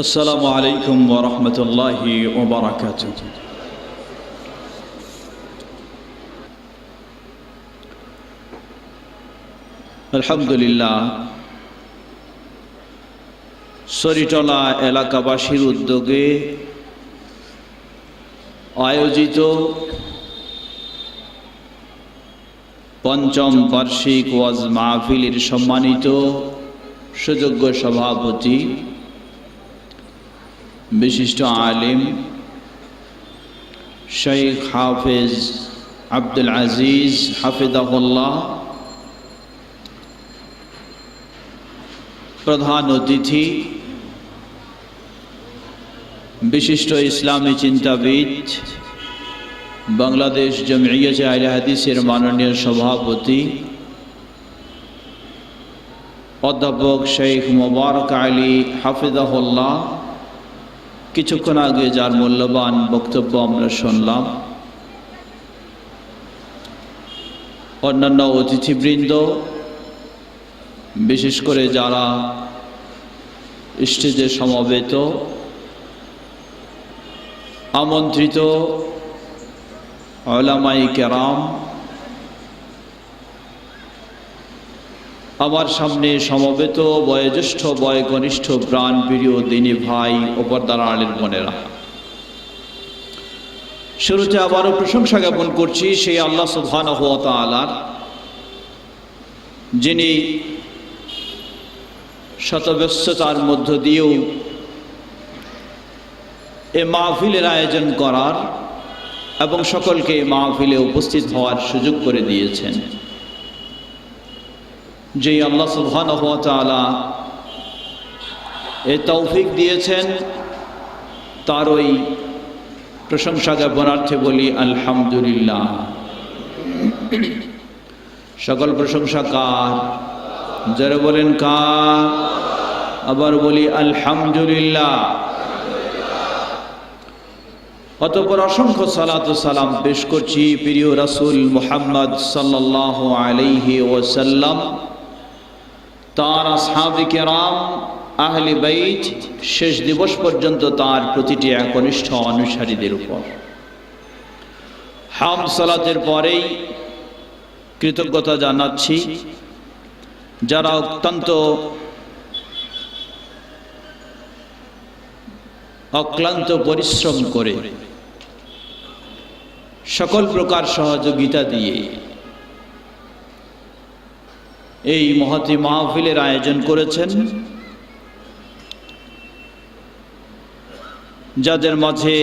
السلام عليكم ورحمة الله وبركاته. الحمد لله সরিটলা এলাকাবাসীর উদ্যোগে আয়োজিত পঞ্চম বার্ষিক ওয়াজ মাহফিলের সম্মানিত সুযোগ্য সভাপতি বিশিষ্ট আলেম শেখ হাফেজ আব্দুল আজিজ হাফিজাহুল্লাহ, প্রধান অতিথি বিশিষ্ট ইসলামী চিন্তাবিদ বাংলাদেশ জমিয়তে আহলে হাদিসের মাননীয় সভাপতি অধ্যাপক শেখ মোবারক আলী হাফিজাহুল্লাহ, কিছুক্ষণ আগে যার মূল্যবান বক্তব্য আমরা শুনলাম, অন্যান্য অতিথিবৃন্দ, বিশেষ করে যারা স্টেজে সমবেত, আমন্ত্রিত উলামায়ে কেরাম, আমার সামনে সমবেত বয়োজ্যেষ্ঠ বয়োকনিষ্ঠ প্রাণপ্রিয় দিনী ভাই ও পর্দার আড়ালের বোনেরা, শুরুতে আবারও প্রশংসা জ্ঞাপন করছি সেই আল্লাহ সুবহানাহু ওয়া তাআলার, যিনি শতব্যস্ততার মধ্য দিয়েও এ মাহফিলের আয়োজন করার এবং সকলকে মাহফিলে উপস্থিত হওয়ার সুযোগ করে দিয়েছেন। যেই আল্লাহ সুবহানাহু ওয়া তাআলা এ তৌফিক দিয়েছেন, তার ওই প্রশংসা জ্ঞাপনার্থে বলি আলহামদুলিল্লাহ। সকল প্রশংসা কার? যারা বলেন কার? আবার বলি আলহামদুলিল্লাহ। অতঃপর অসংখ্য সালাত ও সালাম পেশ করছি প্রিয় রাসূল মুহাম্মদ সাল্লাল্লাহু আলাইহি ওয়াসাল্লাম, তার আসহাবে কেরাম, আহলে বাইত, শেষ দিবস পর্যন্ত তার প্রতিটি একনিষ্ঠ অনুসারীদের উপর। হামদ সালাতের পরেই কৃতজ্ঞতা জানাচ্ছি যারা অত্যন্ত অক্লান্ত পরিশ্রম করে সকল প্রকার সহযোগিতা দিয়ে এই মহতী মাহফিলের আয়োজন করেছেন, যাদের মাঝে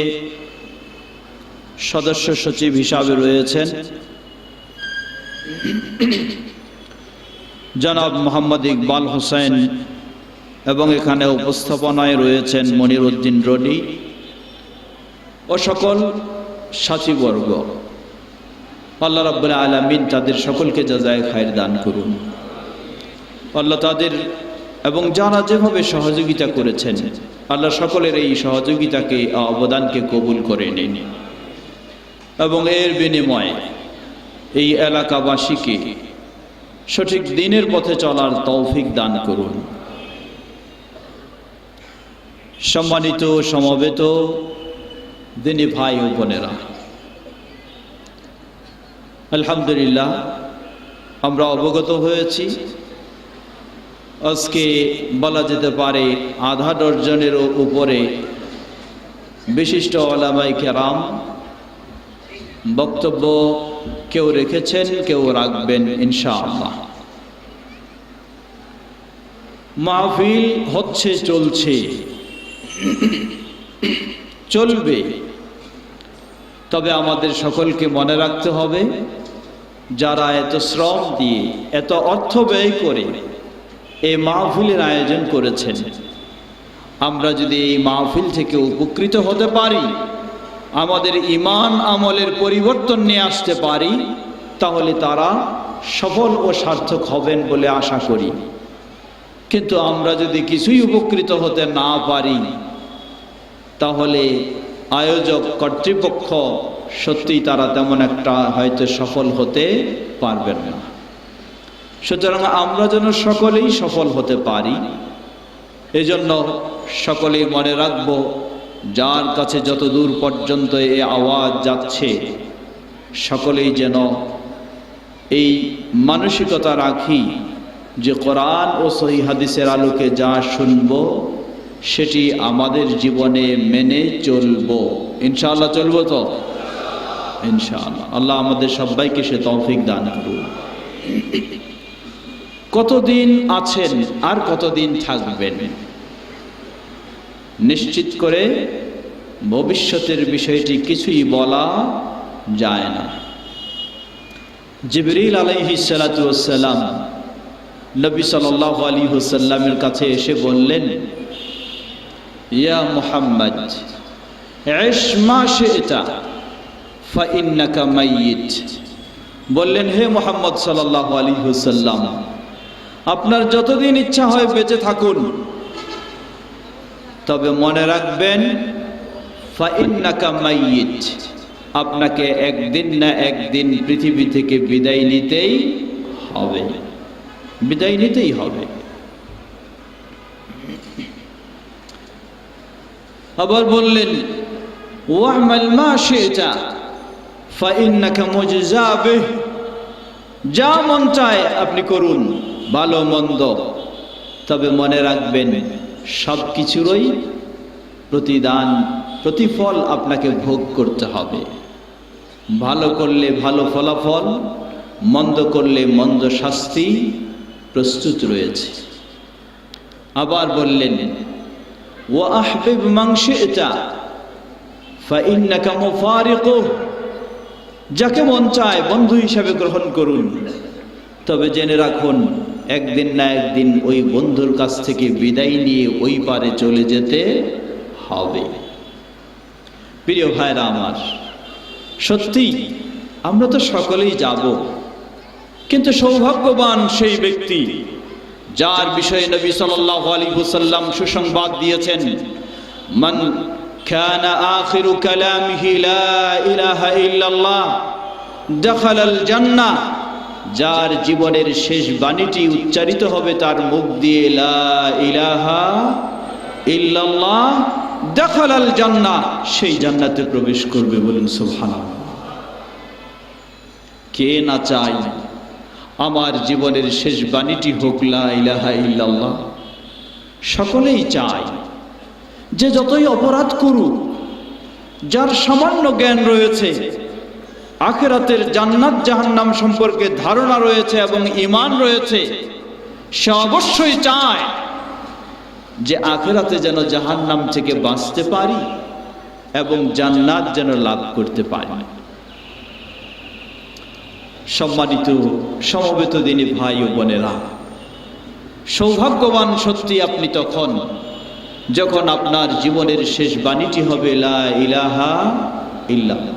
সদস্য সচিব হিসাবে রয়েছেন জনাব মোহাম্মদ ইকবাল হোসেন এবং এখানে উপস্থাপনায় রয়েছেন মনির উদ্দিন রনি ও সকল সাথীবর্গ। আল্লাহ রাব্বুল আলামিন তাদের সকলকে জাযায়ে খায়ের দান করুন। আল্লাহ তাদের এবং যারা যেভাবে সহযোগিতা করেছেন, আল্লাহ সকলের এই সহযোগিতাকে, অবদানকে কবুল করে নিন এবং এর বিনিময়ে এই এলাকাবাসীকে সঠিক দিনের পথে চলার তৌফিক দান করুন। সম্মানিত সমবেত দিনী ভাই ও বোনেরা, আলহামদুলিল্লাহ আমরা অবগত হয়েছি আজকে বলা যেতে পারে আধা ডজনেরও উপরে বিশিষ্ট উলামায়ে কেরাম বক্তব্য কেউ রেখেছেন, কেউ রাখবেন ইনশাআল্লাহ। মাহফিল হচ্ছে, চলছে, চলবে, তবে আমাদের সকলকে মনে রাখতে হবে যারা এত শ্রম দিয়ে, এত অর্থ ব্যয় করে এই মাহফিলের আয়োজন করেছেন, আমরা যদি এই মাহফিল থেকে উপকৃত হতে পারি, আমাদের ঈমান আমলের পরিবর্তন নিয়ে আসতে পারি, তাহলে তারা সফল ও সার্থক হবেন বলে আশা করি। কিন্তু আমরা যদি কিছুই উপকৃত হতে না পারি, তাহলে আয়োজক কর্তৃপক্ষ সত্যিই তারা তেমন একটা হয়তো সফল হতে পারবেন না। সুতরাং আমরা যেন সকলেই সফল হতে পারি এজন্য সকলেই মনে রাখবো, যার কাছে যত দূর পর্যন্ত এই আওয়াজ যাচ্ছে সকলেই যেন এই মানসিকতা রাখি যে কোরআন ও সহিহ হাদিসের আলোকে যা শুনব সেটি আমাদের জীবনে মেনে চলব। ইনশাআল্লাহ চলবো তো? ইনশাআল্লাহ। আল্লাহ আমাদের সবাইকে সে তৌফিক দান করুন। কতদিন আছেন আর কতদিন থাকবেন নিশ্চিত করে ভবিষ্যতের বিষয়টি কিছুই বলা যায় না। জিবরিল আলাইহিস সালাতু ওয়াস সালাম নবী সাল্লাল্লাহু আলাইহি ওয়াসাল্লামের কাছে এসে বললেন, ইয়া মুহাম্মদ ইশ মা শি'তা ফাইন্নাকা মাইয়িত। বললেন, হে মুহাম্মদ সাল্লাল্লাহু আলাইহি ওয়াসাল্লাম, আপনার যতদিন ইচ্ছা হয় বেঁচে থাকুন, তবে মনে রাখবেন ফাইন্নাকা মাইয়িত, আপনাকে একদিন না একদিন পৃথিবী থেকে বিদায় নিতেই হবে, বিদায় নিতেই হবে। আবার বললেন, ওয়া'মাল মা শি'তা ফাইন্নাকা মুজজা বিহ, যা মন চায় আপনি করুন, ভালো মন্দ, তবে মনে রাখবেন সব কিছুরই প্রতিদান প্রতিফল আপনাকে ভোগ করতে হবে। ভালো করলে ভালো ফলাফল, মন্দ করলে মন্দ শাস্তি প্রস্তুত রয়েছে। আবার বললেন, ওয়া আহবিব মান শি'তা ফাইন্নাকা মুফারিকুহ, যাকে মন চায় বন্ধু হিসাবে গ্রহণ করুন, তবে জেনে রাখুন একদিন না একদিন ওই বন্ধুর কাছ থেকে বিদায় নিয়ে ওই পারে চলে যেতে হবে। প্রিয় ভাইরা আমার, সত্যি আমরা তো সকলেই যাব, কিন্তু সৌভাগ্যবান সেই ব্যক্তি যার বিষয়ে নবী সাল্লাল্লাহু আলাইহি ওয়াসাল্লাম সুসংবাদ দিয়েছেন, মান কানা আখিরু কালামিহি লা ইলাহা ইল্লাল্লাহ দাখালাল জান্নাহ, যার জীবনের শেষ বাণীটি উচ্চারিত হবে তার মুখ দিয়ে লা ইলাহা ইল্লাল্লাহ দাখালাল জান্নাহ, সেই জান্নাতে প্রবেশ করবে। বলুন সুবহানাল্লাহ। কে না চায় আমার জীবনের শেষ বাণীটি হোক লা ইলাহা ইল্লাল্লাহ? সকলেই চায় যে যতই অপরাধ করুক, যার সামান্য জ্ঞান রয়েছে, আখিরাতের জান্নাত জাহান্নাম সম্পর্কে ধারণা রয়েছে এবং ঈমান রয়েছে, সে অবশ্যই চায় যে আখিরাতে যেন জাহান্নাম থেকে বাঁচতে পারি এবং জান্নাত যেন লাভ করতে পারি। সম্মানিত সমবেত দিনী ভাই ও বোনেরা, সৌভাগ্যবান সত্যি আপনি তখন যখন আপনার জীবনের শেষ বাণীটি হবে লা ইলাহা ইল্লাল্লাহ।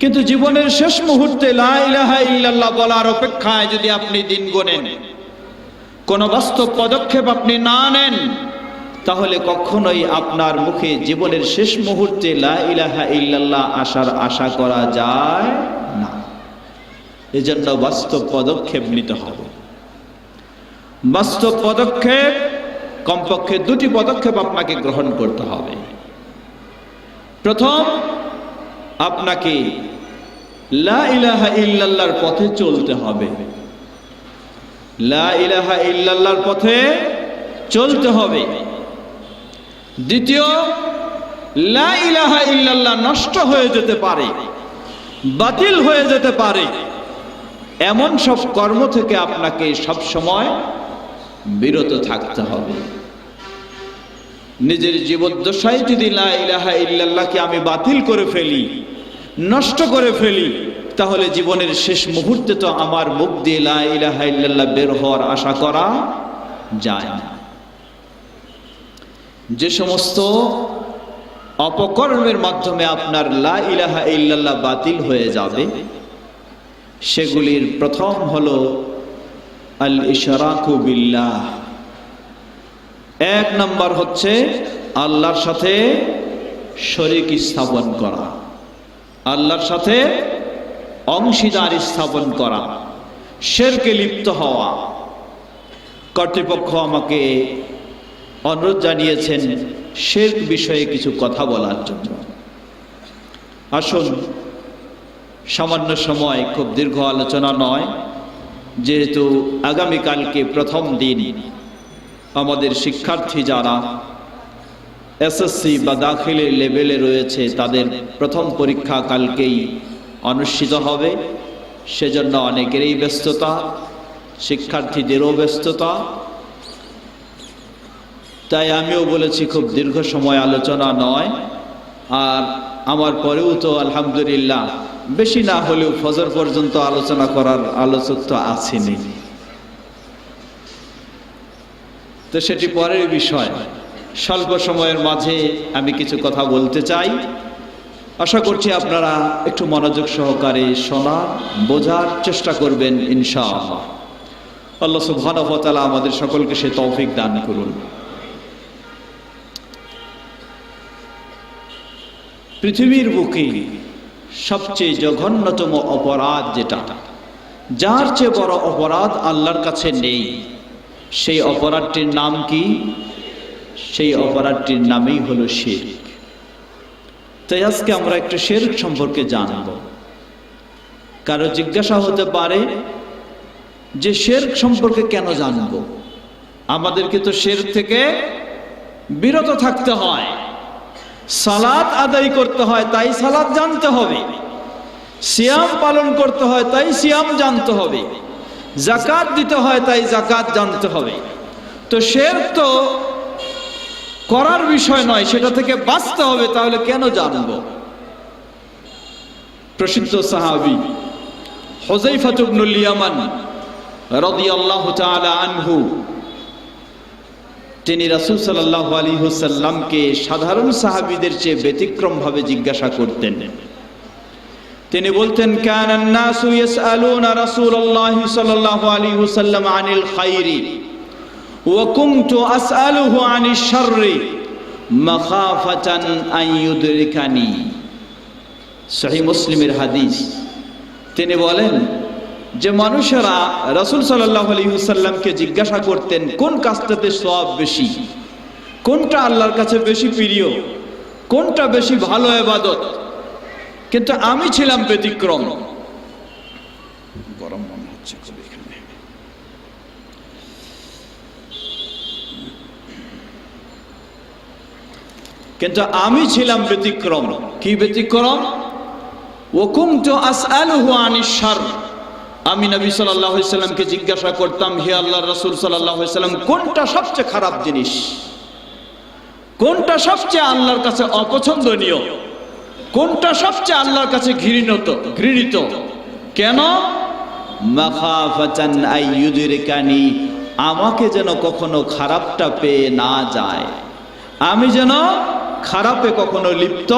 কিন্তু জীবনের শেষ মুহূর্তে লা ইলাহা ইল্লাল্লাহ বলার অপেক্ষায় যদি আপনি দিন গোনেন, কোন বাস্তব পদক্ষেপ আপনি না নেন, তাহলে কখনোই আপনার মুখে জীবনের শেষ মুহূর্তে লা ইলাহা ইল্লাল্লাহ আসার আশা করা যায় না। এজন্য বাস্তব পদক্ষেপ নিতে হবে। বাস্তব পদক্ষেপ, কমপক্ষে দুটি পদক্ষেপ আপনাকে গ্রহণ করতে হবে। প্রথম, আপনাকে লা ইলাহা ইল্লাল্লাহর পথে চলতে হবে। লা ইলাহা ইল্লাল্লাহর পথে চলতে হবে। দ্বিতীয়, লা ইলাহা ইল্লাল্লাহ নষ্ট হয়ে যেতে পারে, বাতিল হয়ে যেতে পারে, এমন সব কর্ম থেকে আপনাকে সব সময় বিরত থাকতে হবে। নিজের জীবদ্দশায় যদি লা ইলাহা ইল্লাল্লাহকে আমি বাতিল করে ফেলি, নষ্ট করে ফেলি, তাহলে জীবনের শেষ মুহূর্তে তো আমার মুখ দিয়ে লা ইলাহা ইল্লাল্লাহ বের হওয়ার আশা করা যায় না। যে সমস্ত অপকর্মের মাধ্যমে আপনার লা ইলাহা ইল্লাল্লাহ বাতিল হয়ে যাবে, সেগুলির প্রথম হলো আল ইশরাকু বিল্লাহ। এক নম্বর হচ্ছে আল্লাহর সাথে শরীক স্থাপন করা, আল্লাহর সাথে অংশীদার স্থাপন করা, শিরকে লিপ্ত হওয়া। কর্তৃপক্ষ আমাকে অনুরোধ জানিয়েছেন শিরক বিষয়ে কিছু কথা বলার জন্য। আসুন, সামান্য সময়, খুব দীর্ঘ আলোচনা নয়, যেহেতু আগামীকালকে প্রথম দিন, আমাদের শিক্ষার্থী যারা এসএসসি বা দাখিলের লেভেলে রয়েছে তাদের প্রথম পরীক্ষা কালকেই অনুষ্ঠিত হবে। সেজন্য অনেকেরই ব্যস্ততা, শিক্ষার্থীদেরও ব্যস্ততা। তাই আমিও বলেছি খুব দীর্ঘ সময় আলোচনা নয়। আর আমার পরেও তো আলহামদুলিল্লাহ বেশি না হলেও ফজর পর্যন্ত আলোচনা করার আলোচক তো আছেনি, তো সেটি পরের বিষয়। স্বল্প সময়ের মাঝে আমি কিছু কথা বলতে চাই। আশা করছি আপনারা একটু মনোযোগ সহকারে শোনার, বোঝার চেষ্টা করবেন ইনশাআল্লাহ। আল্লাহ সুবহানাহু ওয়া তাআলা আমাদের সকলকে সে তৌফিক দান করুন। পৃথিবীর বুকে সবচেয়ে জঘন্যতম অপরাধ যেটা, যার চেয়ে বড় অপরাধ আল্লাহর কাছে নেই, সেই অপরাধটির নাম কি? সেই অপরাধটির নামই হলো শিরক। তাই আজকে আমরা একটু শিরক সম্পর্কে জানব। কারো জিজ্ঞাসা হতে পারে যে শিরক সম্পর্কে কেন জানব? আমাদেরকে তো শিরক থেকে বিরত থাকতে হয়। সালাত আদায় করতে হয়, তাই সালাত জানতে হবে। সিয়াম পালন করতে হয়, তাই সিয়াম জানতে হবে। যাকাত দিতে হয়, তাই যাকাত জানতে হবে। তো শিরক তো করার বিষয় নয়, সেটা থেকে বাঁচতে হবে। তাহলে কেন জানব? প্রসিদ্ধ সাহাবী হুযায়ফা ইবনুল ইয়ামান রাদিয়াল্লাহু তাআলা আনহু, তিনি রাসূল সাল্লাল্লাহু আলাইহি ওয়াসাল্লামকে সাধারণ সাহাবীদের চেয়ে ব্যতিক্রম ভাবে জিজ্ঞাসা করতেন। তিনি বলতেন, কানান নাসু ইয়াসআলুনা রাসূলুল্লাহি সাল্লাল্লাহু আলাইহি ওয়াসাল্লাম আনিল খায়রি ওয়া কুনতু আসআলুহু আনিশ শাররি মাখাফাতান আন ইউদরিকানি। সহিহ মুসলিমের হাদিস। তিনি বলেন যে মানুষেরা রাসূল সাল্লাল্লাহু আলাইহি ওয়াসাল্লামকে জিজ্ঞাসা করতেন কোন কাজটাতে সওয়াব বেশি, কোনটা আল্লাহর কাছে বেশি প্রিয়, কোনটা বেশি ভালো ইবাদত। কিন্তু আমি ছিলাম ব্যতিক্রম। গরম মনে হচ্ছে খুব এখানে। কিন্তু আমি ছিলাম ব্যতিক্রম। কি ব্যতিক্রম? ওয়া কুনতু আসআলুহু আনিশ শারর। আমি নবী সাল্লাল্লাহু আলাইহি ওয়াসাল্লামকে জিজ্ঞাসা করতাম, হে আল্লাহর রাসূল সাল্লাল্লাহু আলাইহি ওয়াসাল্লাম, কোনটা সবচেয়ে খারাপ জিনিস, কোনটা সবচেয়ে আল্লাহর কাছে অপছন্দনীয়, কোনটা সবচেয়ে আল্লাহর কাছে ঘৃণিত? কেন? মাখাফাতান আইয়ুদরিকানি, আমাকে যেন কখনো খারাপটা পেয়ে না যায়, আমি যেন খারাপে কখনো লিপ্ত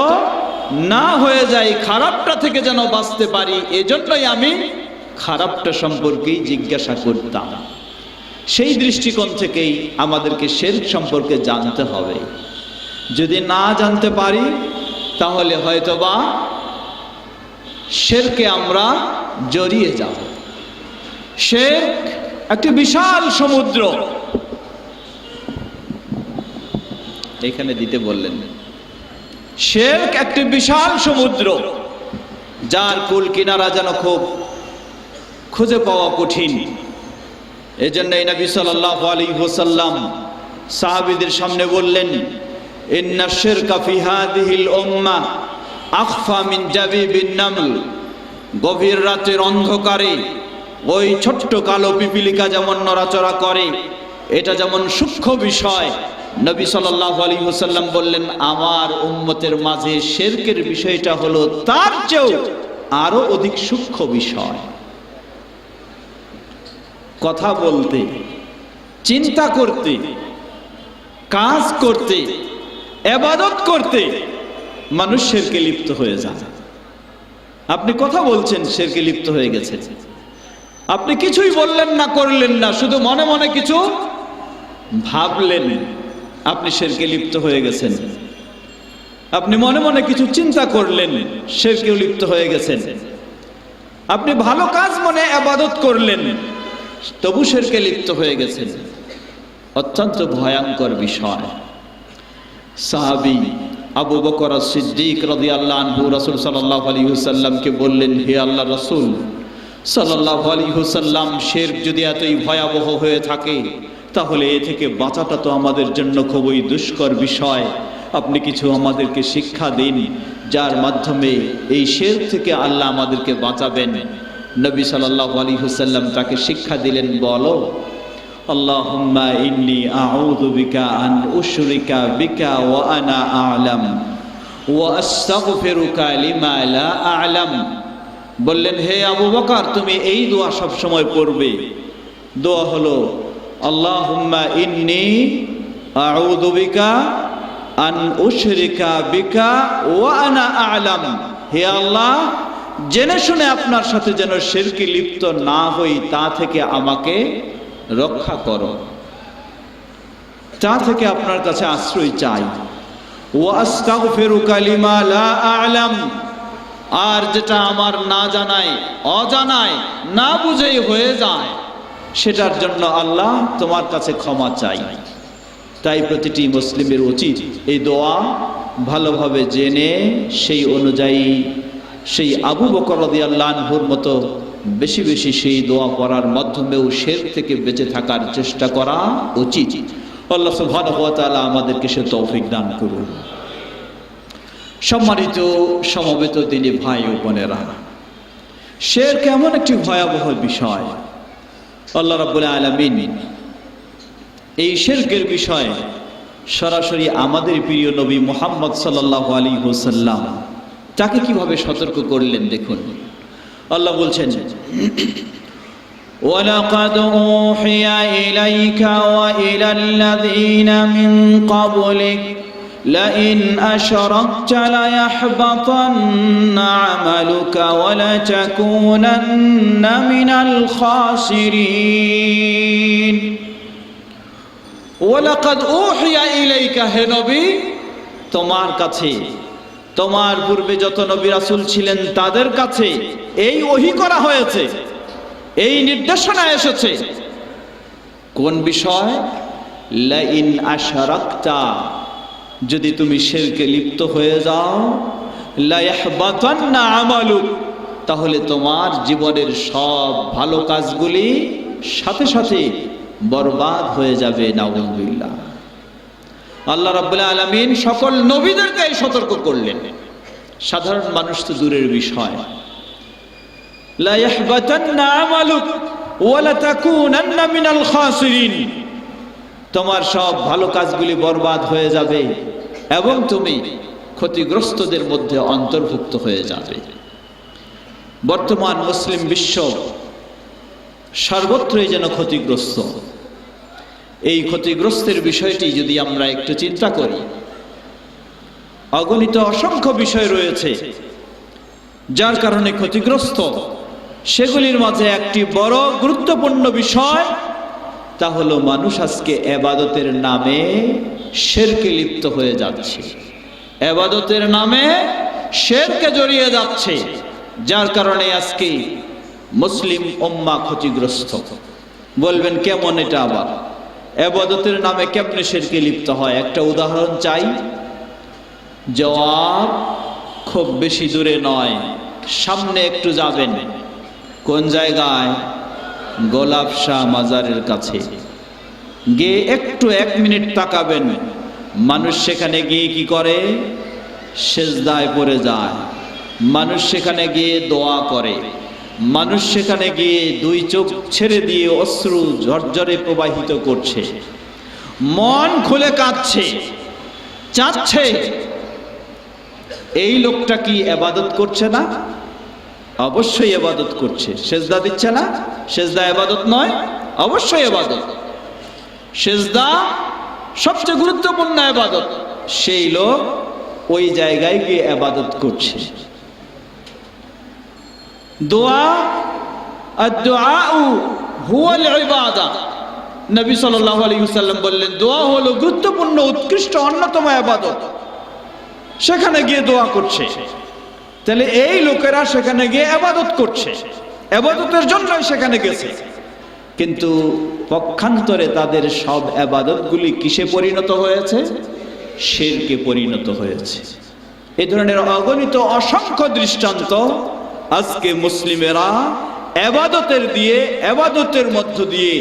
না হয়ে যাই, খারাপটা থেকে যেন বাঁচতে পারি। এজন্যই আমি খারাপটা সম্পর্কেই জিজ্ঞাসা করতাম। সেই দৃষ্টিকোণ থেকেই আমাদেরকে শিরক সম্পর্কে জানতে হবে। যদি না জানতে পারি তাহলে হয়তোবা শিরকে আমরা জড়িয়ে যাব। শিরক একটি বিশাল সমুদ্র। এখানে দিতে বললেন, শিরক একটি বিশাল সমুদ্র, যার কুল কিনারা যেন খুব খুঁজে পাওয়া কঠিন। এজন্য নবী সাল্লাল্লাহু আলাইহি ওয়াসাল্লাম সাহাবীদের সামনে বললেন, ইন্না শিরকা ফি হাযিহিল উম্মাহ আখফা মিন জাবিবিন নামল। গভীর রাতের অন্ধকারে ওই ছোট্ট কালো পিপিলিকা যেমন নড়াচড়া করে, এটা যেমন সূক্ষ্ম বিষয়, নবী সাল্লাল্লাহু আলাইহি ওয়াসাল্লাম বললেন আমার উম্মতের মাঝে শিরকের বিষয়টা হলো তার চেয়েও আরো অধিক সূক্ষ্ম বিষয়। কথা বলতে, চিন্তা করতে, কাজ করতে, ইবাদত করতে মানুষ শিরকে লিপ্ত হয়ে যায়। আপনি কথা বলছেন, শিরকে লিপ্ত হয়ে গেছেন। আপনি কিছুই বললেন না, করলেন না, শুধু মনে মনে কিছু ভাবলেন, আপনি শিরকে লিপ্ত হয়ে গেছেন। আপনি মনে মনে কিছু চিন্তা করলেন, শিরকে লিপ্ত হয়ে গেছেন। আপনি ভালো কাজ মনে ইবাদত করলেন, তবু শিরকে লিপ্ত হয়ে গেছেন। অত্যন্ত ভয়ঙ্কর বিষয়। সাহাবী আবু বকর সিদ্দিক রাদিয়াল্লাহু আনহু রাসূল সাল্লাল্লাহু আলাইহি ওয়াসাল্লামকে বললেন, হে আল্লাহর রাসূল সাল্লাল্লাহু আলাইহি ওয়াসাল্লাম, শিরক যদি এতই ভয়াবহ হয়ে থাকে তাহলে এ থেকে বাঁচাটা তো আমাদের জন্য খুবই দুষ্কর বিষয়। আপনি কিছু আমাদেরকে শিক্ষা দিন যার মাধ্যমে এই শিরক থেকে আল্লাহ আমাদেরকে বাঁচাবেন। নবী সাল্লাল্লাহু আলাইহি ওয়াসাল্লাম তাকে শিক্ষা দিলেন, বলো আল্লাহুম্মা ইন্নী আউযু বিকা আন উশরিকা বিকা ওয়া আনা আ'লাম ওয়া আস্তাগফিরুকা লিমা লা আ'লাম। বললেন, হে আবু বকর, তুমি এই দোয়া সব সময় পড়বে। দোয়া হলো আল্লাহুম্মা ইন্নী আউযু বিকা আন উশরিকা বিকা ওয়া আনা আ'লাম। হে আল্লাহ, জেনে শুনে আপনার সাথে যেন শিরকে লিপ্ত না হই, তা থেকে আমাকে রক্ষা করো, তা থেকে আপনার কাছে আশ্রয় চাই। ওয়া আস্তাগফিরুকা লিমা লা আ'লাম, আর যেটা আমার না জানায়, অজানায়, না বুঝেই হয়ে যায়, সেটার জন্য আল্লাহ তোমার কাছে ক্ষমা চাই। তাই প্রতিটি মুসলিমের উচিত এই দোয়া ভালোভাবে জেনে সেই অনুযায়ী সেই আবু বকর রাদিয়াল্লাহু আনহুর মতো বেশি বেশি সেই দোয়া পড়ার মাধ্যমেও শিরক থেকে বেঁচে থাকার চেষ্টা করা উচিত। আল্লাহ সুবহানাহু ওয়া তাআলা আমাদেরকে সে তৌফিক দান করুন। সম্মানিত সমবেত দিনী ভাই ও বোনেরা, শিরক এমন একটি ভয়াবহ বিষয়, আল্লাহ রাব্বুল আলামিন এই শিরকের বিষয়ে সরাসরি আমাদের প্রিয় নবী মুহাম্মদ সাল্লাল্লাহু আলাইহি ওয়াসাল্লাম তাকে কিভাবে সতর্ক করলেন দেখুন। আল্লাহ বলছেন, ওয়ালাকাদ উহিয়া ইলাইকা ওয়া ইলাল্লাযীনা মিন ক্বাবলিক লাইন আশরাকতা লায়াহবাতান্না আমালুকা ওয়া লাতাকুনান্না মিনাল খাসিরিন। ওয়ালাকাদ উহিয়া ইলাইকা, হে নবী, তোমার কাছে, তোমার পূর্বে যত নবী রাসূল ছিলেন তাদের কাছে এই ওহী করা হয়েছে, এই নির্দেশনা এসেছে। কোন বিষয়? লাইন আশরাকতা, যদি তুমি শিরকে লিপ্ত হয়ে যাও, লায়াহবাতান্না আমালুক, তাহলে তোমার জীবনের সব ভালো কাজগুলি সাথে সাথে বরবাদ হয়ে যাবে। নাউযুবিল্লাহ। আল্লাহ রাব্বুল আলামিন সকল নবীদেরকে সতর্ক করলেন, সাধারণ মানুষ তো দূরের বিষয়। লা ইয়াহবাতান্না আমালুক ওয়া লা তাকুনান্না মিনাল খাসিরিন, তোমার সব ভালো কাজগুলি বরবাদ হয়ে যাবে এবং তুমি ক্ষতিগ্রস্তদের মধ্যে অন্তর্ভুক্ত হয়ে যাবে। বর্তমান মুসলিম বিশ্ব সর্বত্রই যেন ক্ষতিগ্রস্ত। এই ক্ষতিগ্রস্তের বিষয়টি যদি আমরা একটু চিন্তা করি, অগণিত অসংখ্য বিষয় রয়েছে যার কারণে ক্ষতিগ্রস্ত। সেগুলির মাঝে একটি বড় গুরুত্বপূর্ণ বিষয়, তা হলো মানুষ আজকে ইবাদতের নামে শিরকে লিপ্ত হয়ে যাচ্ছে, ইবাদতের নামে শিরকে জড়িয়ে যাচ্ছে, যার কারণে আজকে মুসলিম উম্মাহ ক্ষতিগ্রস্ত। বলবেন কেমন এটা আবার? ইবাদতের নামে কেমনে শিরকে লিপ্ত হয়? একটা উদাহরণ চাই। জবাব খুব বেশি দূরে নয়, সামনে একটু যাবেন। কোন জায়গায়? গোলাপ শাহ মাজারের কাছে গিয়ে একটু 1 মিনিট তাকাবেন, মানুষ সেখানে গিয়ে কি করে? সেজদায় পড়ে যায়। মানুষ সেখানে গিয়ে দোয়া করে। মানুষ সেখানে গিয়ে 2 চোখ ছেড়ে দিয়ে অশ্রু ঝরঝরে প্রবাহিত করছে, মন খুলে কাঁদছে, চাচ্ছে। এই লোকটা কি ইবাদত করছে না? অবশ্যই ইবাদত করছে। সেজদা দিচ্ছে না? সেজদা ইবাদত নয়? অবশ্যই ইবাদত। সেজদা সবচেয়ে গুরুত্বপূর্ণ ইবাদত। সেই লোক ওই জায়গায় গিয়ে ইবাদত করছে। দোয়া, আদ-দুআউ হুয়াল ইবাদা। নবী সাল্লাল্লাহু আলাইহি ওয়াসাল্লাম বললেন, দোয়া হলো গুরুত্বপূর্ণ, উৎকৃষ্ট, অন্যতম ইবাদত। সেখানে গিয়ে দোয়া করছে। তাহলে এই লোকেরা সেখানে গিয়ে ইবাদত করছে, ইবাদতের জন্যই সেখানে গেছে। কিন্তু পক্ষান্তরে তাদের সব ইবাদতগুলি কিসে পরিণত হয়েছে? শিরকে পরিণত হয়েছে। এই ধরনের অগণিত অসংখ্য দৃষ্টান্ত আজকে মুসলিমেরা ইবাদতের মধ্য দিয়ে,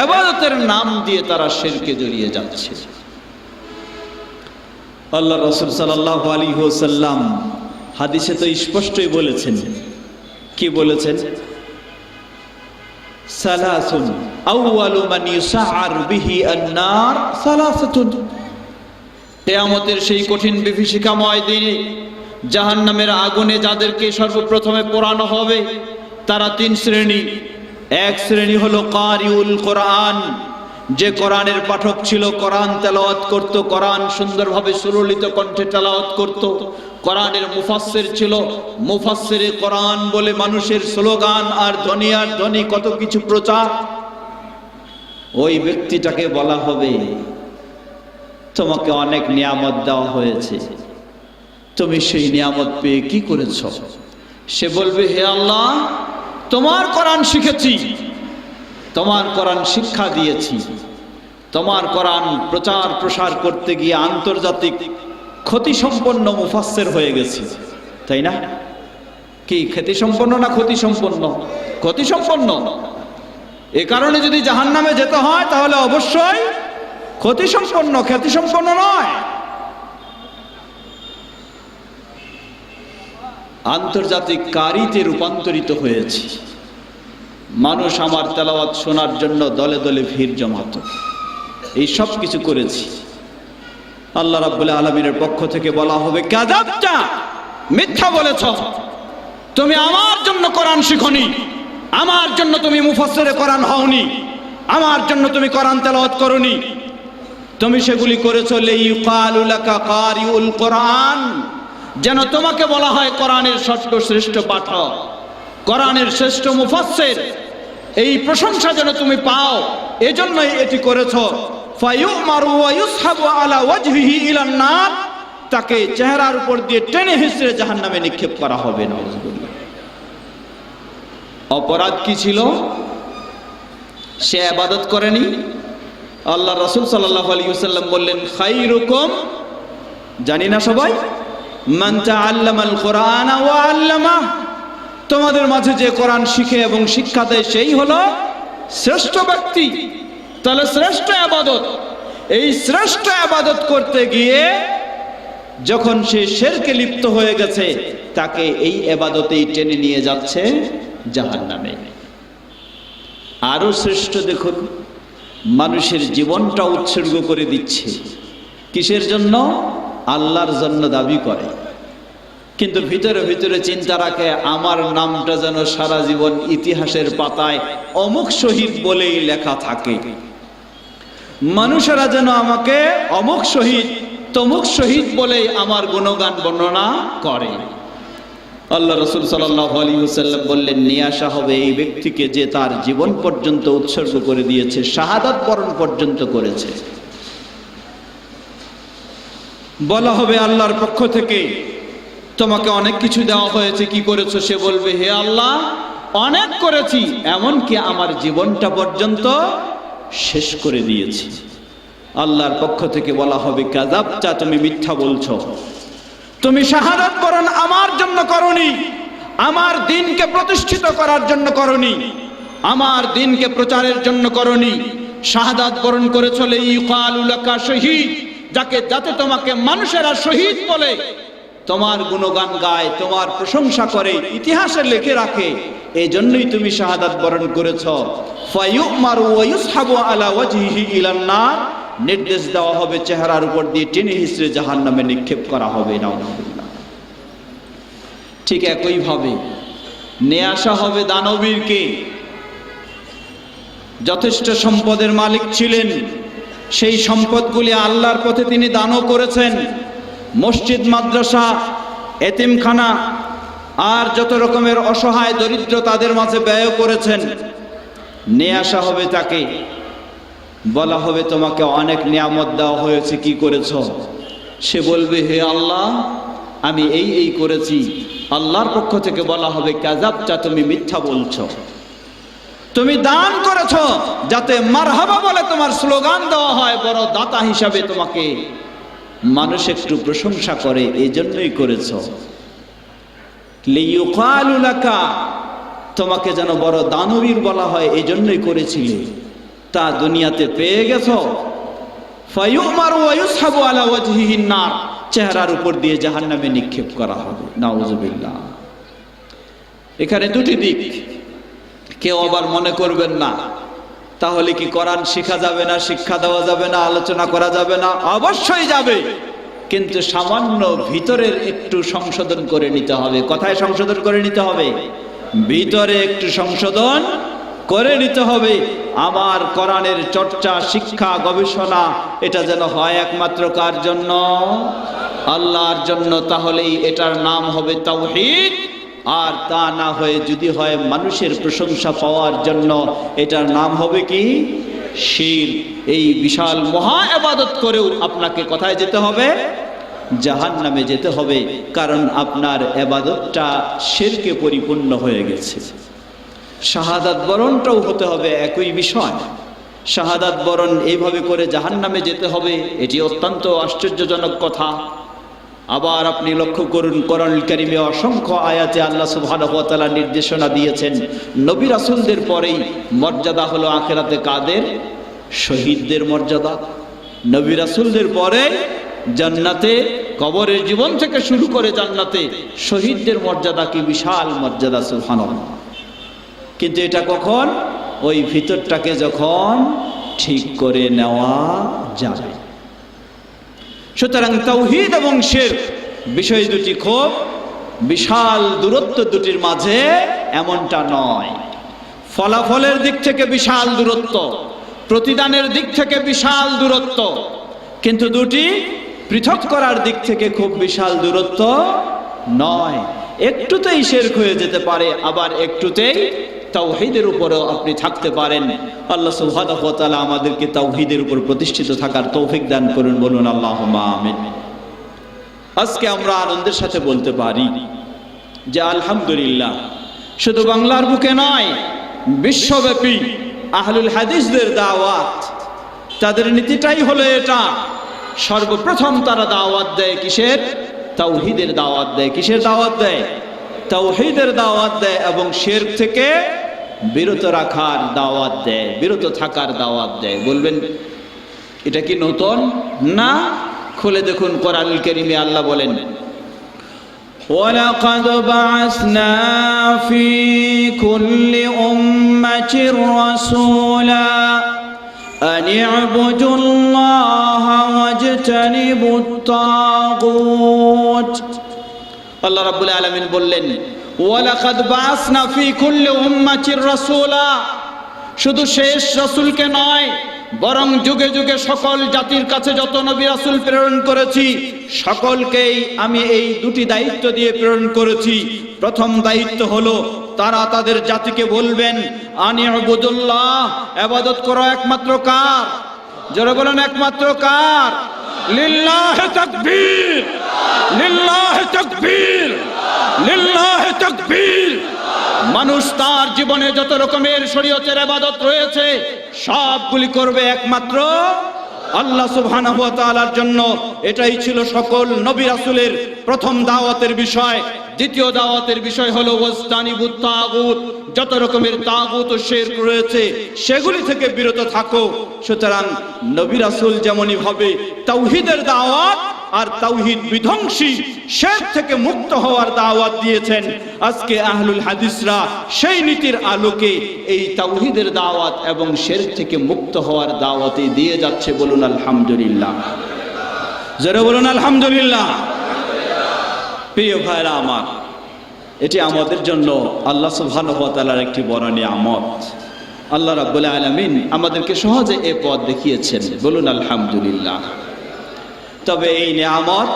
ইবাদতের নাম দিয়ে তারা শিরকে জড়িয়ে যাচ্ছে। আল্লাহ রাসূল সাল্লাল্লাহু আলাইহি ওয়াসাল্লাম হাদিসে তো স্পষ্টই বলেছেন। কি বলেছেন? সালাসুন আউয়ালু মান ইউসআর বিহি আন-নার সালাসাতুন। কিয়ামতের সেই কঠিন বিভীষিকাময় দিনে জাহান্নামের আগুনে যাদেরকে সর্বপ্রথমে পোড়ানো হবে তারা তিন শ্রেণী। এক শ্রেণী হলো কারিউল কোরআন, যে কোরআনের পাঠক ছিল, কোরআন তেলাওয়াত করত, কোরআন সুন্দরভাবে সুললিত কণ্ঠে তেলাওয়াত করত। কোরআনের মুফাসসির ছিল, মুফাসসিরে কোরআন বলে মানুষের স্লোগান আর ধ্বনি কত কিছু প্রচার। ওই ব্যক্তিটাকে বলা হবে, তোমাকে অনেক নিয়ামত দেওয়া হয়েছে, তুমি সেই নিয়ামত পেয়ে কি করেছ? সে বলবে, হে আল্লাহ, তোমার কোরআন শিখেছি, তোমার কোরআন শিক্ষা দিয়েছি, তোমার কোরআন প্রচার প্রসার করতে গিয়ে আন্তর্জাতিক খ্যাতিসম্পন্ন মুফাসসির হয়ে গেছি, তাই না? কি খ্যাতিসম্পন্ন না ক্ষতিসম্পন্ন? ক্ষতিসম্পন্ন। এ কারণে যদি জাহান্নামে যেতে হয় তাহলে অবশ্যই ক্ষতিসম্পন্ন, খ্যাতিসম্পন্ন নয়। আন্তর্জাতিক কারিতে রূপান্তরিত হয়েছি। মানুষ আমার তেলাওয়াত শোনার জন্য দলে দলে ভিড় জমাত। এই সব কিছু করেছি। আল্লাহ রাব্বুল আলামিনের পক্ষ থেকে বলা হবে, কাযাবতা, মিথ্যা বলেছ, তুমি আমার জন্য কোরআন শিখনি, আমার জন্য তুমি মুফাসসিরে কোরআন হওনি, আমার জন্য তুমি কোরআন তেলাওয়াত করনি, তুমি সেগুলি করেছো লিইকালু লাকা কারিউল কোরআন, যেন তোমাকে বলা হয় কোরআনের সর্বশ্রেষ্ঠ পাঠক, কোরআনের শ্রেষ্ঠ মুফাসসির। এই প্রশংসা যেন তুমি পাও, এজন্যই এটি করেছো। ফায়ুমারু ওয়া ইউসহাবু আলা ওয়াজহিহি ইলান নার, তাকে চেহারার উপর দিয়ে টেনে হিঁচড়ে জাহান্নামে নিক্ষেপ করা হবে। নাউযুবিল্লাহ। অপরাধ কি ছিল? সে ইবাদত করেনি। আল্লাহ রাসূল সাল্লাল্লাহু আলাইহি ওয়াসাল্লাম বললেন, খায়রুকুম, জানি না সবাই, মান তাআল্লামাল কোরআনা ওয়া আল্লামা, তোমাদের মাঝে যে কোরআন শিখে এবং শিক্ষা দেয় সেই হলো শ্রেষ্ঠ ব্যক্তি। তাহলে শ্রেষ্ঠ ইবাদত, এই শ্রেষ্ঠ ইবাদত করতে গিয়ে যখন সে শিরকে লিপ্ত হয়ে গেছে, তাকে এই ইবাদতেই টেনে নিয়ে যাচ্ছে জাহান্নামে। আরো শ্রেষ্ঠ দেখুন, মানুষের জীবনটা উৎসর্গ করে দিচ্ছে। কিসের জন্য? আল্লাহর জন্য দাবি করে, কিন্তু ভিতরে ভিতরে চিন্তা রাখে, আমার নামটা যেন সারা জীবন ইতিহাসের পাতায় অমুক শহীদ বলেই লেখা থাকে, মানুষেরা যেন আমাকে অমুক শহীদ তমুক শহীদ বলেই আমার গুণগান বর্ণনা করে। আল্লাহ রাসূল সাল্লাল্লাহু আলাইহি ওয়াসাল্লাম বললেন, নিয়ে আসা হবে এই ব্যক্তিকে যে তার জীবন পর্যন্ত উৎসর্গ করে দিয়েছে, শাহাদাত বরণ পর্যন্ত করেছে। বলা হবে আল্লাহর পক্ষ থেকে, তোমাকে অনেক কিছু দেওয়া হয়েছে, কি করেছো? সে বলবে, হে আল্লাহ, অনেক করেছি, এমনকি আমার জীবনটা পর্যন্ত শেষ করে দিয়েছি। আল্লাহর পক্ষ থেকে বলা হবে, কাযাবতা, তুমি মিথ্যা বলছো, তুমি শাহাদাত বরণ আমার জন্য করনি, আমার দ্বীনকে প্রতিষ্ঠিত করার জন্য করনি, আমার দ্বীনকে প্রচারের জন্য করনি। শাহাদাত বরণ করেছো লিইকালু লাকা শহীদ, যাতে তোমাকে মানুষেরা শহীদ বলে তোমার গুণগান গায়, তোমার প্রশংসা করে, ইতিহাসে লিখে রাখে, এই জন্যই তুমি শাহাদাত বরণ করেছ। ফায়ুমারু ওয়া ইউসহাবু আলা ওয়াজহিহি ইলান নার, নির্দেশ দেওয়া হবে চেহারার উপর দিয়ে টেনে হিঁচড়ে জাহান্নামে নিক্ষেপ করা হবে। নাউযুবিল্লাহ। ঠিক একইভাবে নিয়ে আসা হবে দানবীরকে। যথেষ্ট সম্পদের মালিক ছিলেন, সেই সম্পদগুলি আল্লাহর পথে তিনি দানও করেছেন। মসজিদ, মাদ্রাসা, এতিমখানা আর যত রকমের অসহায় দরিদ্র তাদের মাঝে ব্যয় করেছেন। নিয়ে আসা হবে তাকে, বলা হবে, তোমাকে অনেক নিয়ামত দেওয়া হয়েছে, কি করেছ? সে বলবে, হে আল্লাহ, আমি এই করেছি। আল্লাহর পক্ষ থেকে বলা হবে, কাযাবতা, তুমি মিথ্যা বলছো, তুমি দান করেছো যাতে মারহাবা বলে তোমার স্লোগান দেওয়া হয়, বড় দাতা হিসাবে তোমাকে মানুষ একটু প্রশংসা করে, এই জন্যই করেছো। লিইউকালু লাকা, তোমাকে যেন বড় দানবীর বলা হয়, এই জন্যই করেছিলে। তা দুনিয়াতে পেয়ে গেছো। ফায়ুমারু ওয়া ইউসহাবু আলা ওয়াজহিহিন নার, চেহারার উপর দিয়ে জাহান্নামে নিক্ষেপ করা হবে। নাউযুবিল্লাহ। এখানে দুটি দিক। কেউ আবার মনে করবেন না তাহলে কি কোরআন শেখা যাবে না, শিক্ষা দেওয়া যাবে না, আলোচনা করা যাবে না? অবশ্যই যাবে, কিন্তু সামান্য ভিতরের একটু সংশোধন করে নিতে হবে। কোথায় সংশোধন করে নিতে হবে? ভিতরে একটু সংশোধন করে নিতে হবে। আমার কোরআনের চর্চা, শিক্ষা, গবেষণা এটা যেন হয় একমাত্র কার জন্য? আল্লাহর জন্য। তাহলেই এটার নাম হবে তাওহীদ। আর তা না হয়ে যদি হয় মানুষের প্রশংসা পাওয়ার জন্য, এটার নাম হবে কি? শিরক। এই বিশাল মহা ইবাদত করেও আপনাকে কোথায় যেতে হবে? জাহান্নামে যেতে হবে, কারণ আপনার ইবাদতটা শিরকে পরিপূর্ণ হয়ে গেছে। শাহাদাত বরণটাও হতে হবে একই বিষয়। শাহাদাত বরণ এইভাবে করে জাহান্নামে যেতে হবে, এটি অত্যন্ত আশ্চর্যজনক কথা। আবার আপনি লক্ষ্য করুন, কোরআনুল কারীমে অসংখ্য আয়াতে আল্লাহ সুবহানাহু ওয়া তাআলা নির্দেশনা দিয়েছেন। নবী রাসূলদের পরেই মর্যাদা হলো আখিরাতে কাদের? শহীদদের মর্যাদা। নবী রাসূলদের পরে জান্নাতে, কবরের জীবন থেকে শুরু করে জান্নাতে শহীদদের মর্যাদা কি বিশাল মর্যাদা, সুবহানাল্লাহ। কিন্তু এটা কখন? ওই ভিতরটাকে যখন ঠিক করে নেওয়া যাবে। সুতরাং তাওহীদ এবং শিরক বিষয় দুটি খুব বিশাল দূরত্ব, দুটির মাঝে এমনটা নয়। ফলাফলের দিক থেকে বিশাল দূরত্ব, প্রতিদানের দিক থেকে বিশাল দূরত্ব, কিন্তু দুটি পৃথক করার দিক থেকে খুব বিশাল দূরত্ব নয়। একটুতেই শিরক হয়ে যেতে পারে, আবার একটুতেই তাওহীদের উপরেও আপনি থাকতে পারেন। আল্লাহ সুবহানাহু ওয়া তাআলা আমাদেরকে তাওহীদের উপর প্রতিষ্ঠিত থাকার তৌফিক দান করুন, বলুন আল্লাহুম্মা আমিন। আজকে আমরা আনন্দের সাথে বলতে পারি যে আলহামদুলিল্লাহ, শুধু বাংলার বুকে নয়, বিশ্বব্যাপী আহলুল হাদিসদের দাওয়াত, তাদের নীতিটাই হলো এটা। সর্বপ্রথম তারা দাওয়াত দেয় কিসের? তাওহীদের দাওয়াত দেয়। কিসের দাওয়াত দেয়? তাওহীদের দাওয়াত দেয়, এবং শিরক থেকে বিরত রাখার দাওয়াত দেয়, বিরত থাকার দাওয়াত দেয়। বলবেন এটা কি নতুন? না, খুলে দেখুন কোরআনুল কারীমে আল্লাহ বলেন, ওয়ালাকাদ বা'আসনা ফি কুল্লি উম্মাতির রাসূলা আন ই'বুদুল্লাহা ওয়াজতানিবুত তাগুত। আল্লাহ রাব্বুল আলামিন বললেন, ওয়ালাকাদ বা'আসনা ফি কুল্লি উম্মাতির রাসূলা, শুধু শেষ রাসূলকে নয়, বরং যুগে যুগে সকল জাতির কাছে যত নবী রাসূল প্রেরণ করেছি, সকলকেই আমি এই দুটি দায়িত্ব দিয়ে প্রেরণ করেছি। প্রথম দায়িত্ব হলো তারা তাদের জাতিকে বলবেন, আনি ইবুদুল্লাহ, ইবাদত করো একমাত্র কার? জোরে বলেন, একমাত্র কার? লিল্লাহি তাকবীর, লিল্লাহি তাকবীর, লিল্লাহি তাকবীর। মানুষ তার জীবনে যত রকমের শরীয়তের ইবাদত রয়েছে সবগুলি করবে একমাত্র আল্লাহ সুবহানাহু ওয়া তাআলার জন্য। এটাই ছিল সকল নবী রাসূলের প্রথম দাওয়াতের বিষয়। দ্বিতীয় দাওয়াতের বিষয় হলো ওয়াজতানিবুত তাগুত, যত রকমের তাগুত ও শিরক রয়েছে সেগুলি থেকে বিরত থাকো। সুতরাং নবী রাসূল যেমনই ভাবে তাওহীদের দাওয়াত আর তাওহীদ বিধ্বংসী শিরক থেকে মুক্ত হওয়ার দাওয়াত দিয়েছেন, আজকে আহলুল হাদিসরা সেই নীতির আলোকে এই তাওহীদের দাওয়াত এবং শিরক থেকে মুক্ত হওয়ার দাওয়াতই দিয়ে যাচ্ছে। বলুন আলহামদুলিল্লাহ, জোরে বলুন আলহামদুলিল্লাহ। প্রিয় ভাইরা আমার, এটি আমাদের জন্য আল্লাহ সুবহানাহু ওয়া তাআলার একটি বড় নিয়ামত। আল্লাহ রাব্বুল আলামিন আমাদেরকে সহজে এই পথ দেখিয়েছেন, বলুন আলহামদুলিল্লাহ। তবে এই নিয়ামত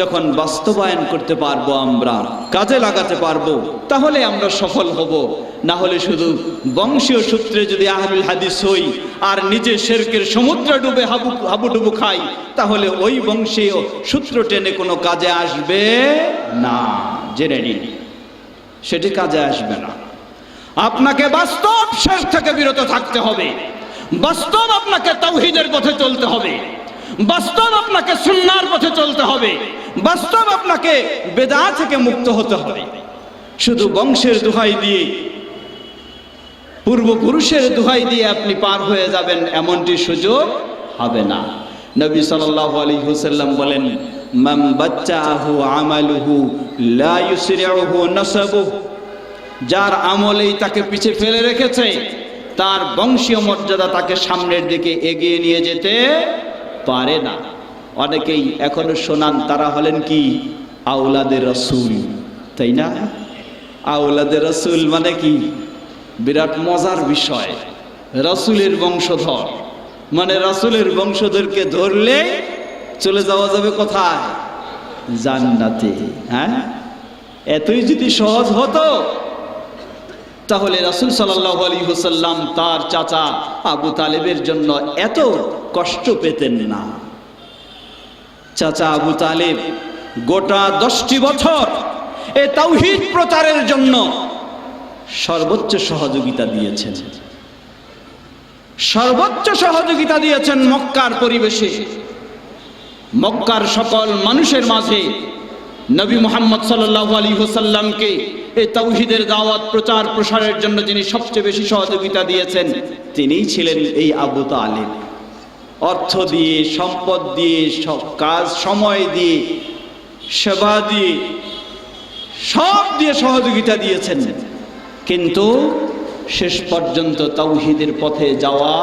যখন বাস্তবায়ন করতে পারবো, আমরা কাজে লাগাতে পারবো, তাহলে আমরা সফল হব। না হলে শুধু বংশীয় সূত্রে যদি আহলুল হাদিস হই আর নিজে শিরকের সমুদ্রে ডুবে হাবুডুবু খাই, তাহলে ওই বংশীয় সূত্র টেনে কোনো কাজে আসবে না। জেনে নিন, সেটি কাজে আসবে না। আপনাকে বাস্তব শিরক থেকে বিরত থাকতে হবে, বাস্তব আপনাকে তাওহীদের পথে চলতে হবে, বাস্তব আপনাকে সুন্নাহর পথে চলতে হবে, বাস্তব আপনাকে বেদাত থেকে মুক্ত হতে হবে। শুধু বংশের দোহাই দিয়ে, পূর্বপুরুষের দোহাই দিয়ে আপনি পার হয়ে যাবেন এমনটি সুযোগ হবে না। নবী সাল্লাল্লাহু আলাইহি ওয়াসাল্লাম বলেন, মান বাচ্চাহু আমালুহু লা ইউসরিউহু নাসাবুহু, যার আমলেই তাকে পিছে ফেলে রেখেছে তার বংশীয় মর্যাদা তাকে সামনের দিকে এগিয়ে নিয়ে যেতে পারে না। অনেকেই এখনো শোনান তারা হলেন কি আওলাদে রাসূল, তাই না? আওলাদে রাসূল মানে কি? বিরাট মজার বিষয়। রাসূলের বংশধর মানে রাসূলের বংশধরকে ধরলে চলে যাওয়া যাবে কোথায়? জান্নাতে। হ্যাঁ, এতই যদি সহজ হতো তাহলে রাসূল সাল্লাল্লাহু আলাইহি ওয়াসাল্লাম তার চাচা আবু তালেবের জন্য এত কষ্ট পেতেন না। চাচা আবু তালেব গোটা 10টি বছর এই তাওহীদ প্রচারের জন্য সর্বোচ্চ সহযোগিতা দিয়েছেন, সর্বোচ্চ সহযোগিতা দিয়েছেন মক্কার পরিবেশে, মক্কার সকল মানুষের মাঝে নবী মুহাম্মদ সাল্লাল্লাহু আলাইহি ওয়াসাল্লামকে এই তাওহীদের দাওয়াত প্রচার প্রসারের জন্য যিনি সবচেয়ে বেশি সহযোগিতা দিয়েছেন তিনিই ছিলেন এই আবু তালেব। অর্থ দিয়ে, সম্পদ দিয়ে, সব কাজ, সময় দিয়ে, সেবা দিয়ে, সব দিয়ে সহযোগিতা দিয়েছেন, কিন্তু শেষ পর্যন্ত তাওহীদের পথে যাওয়া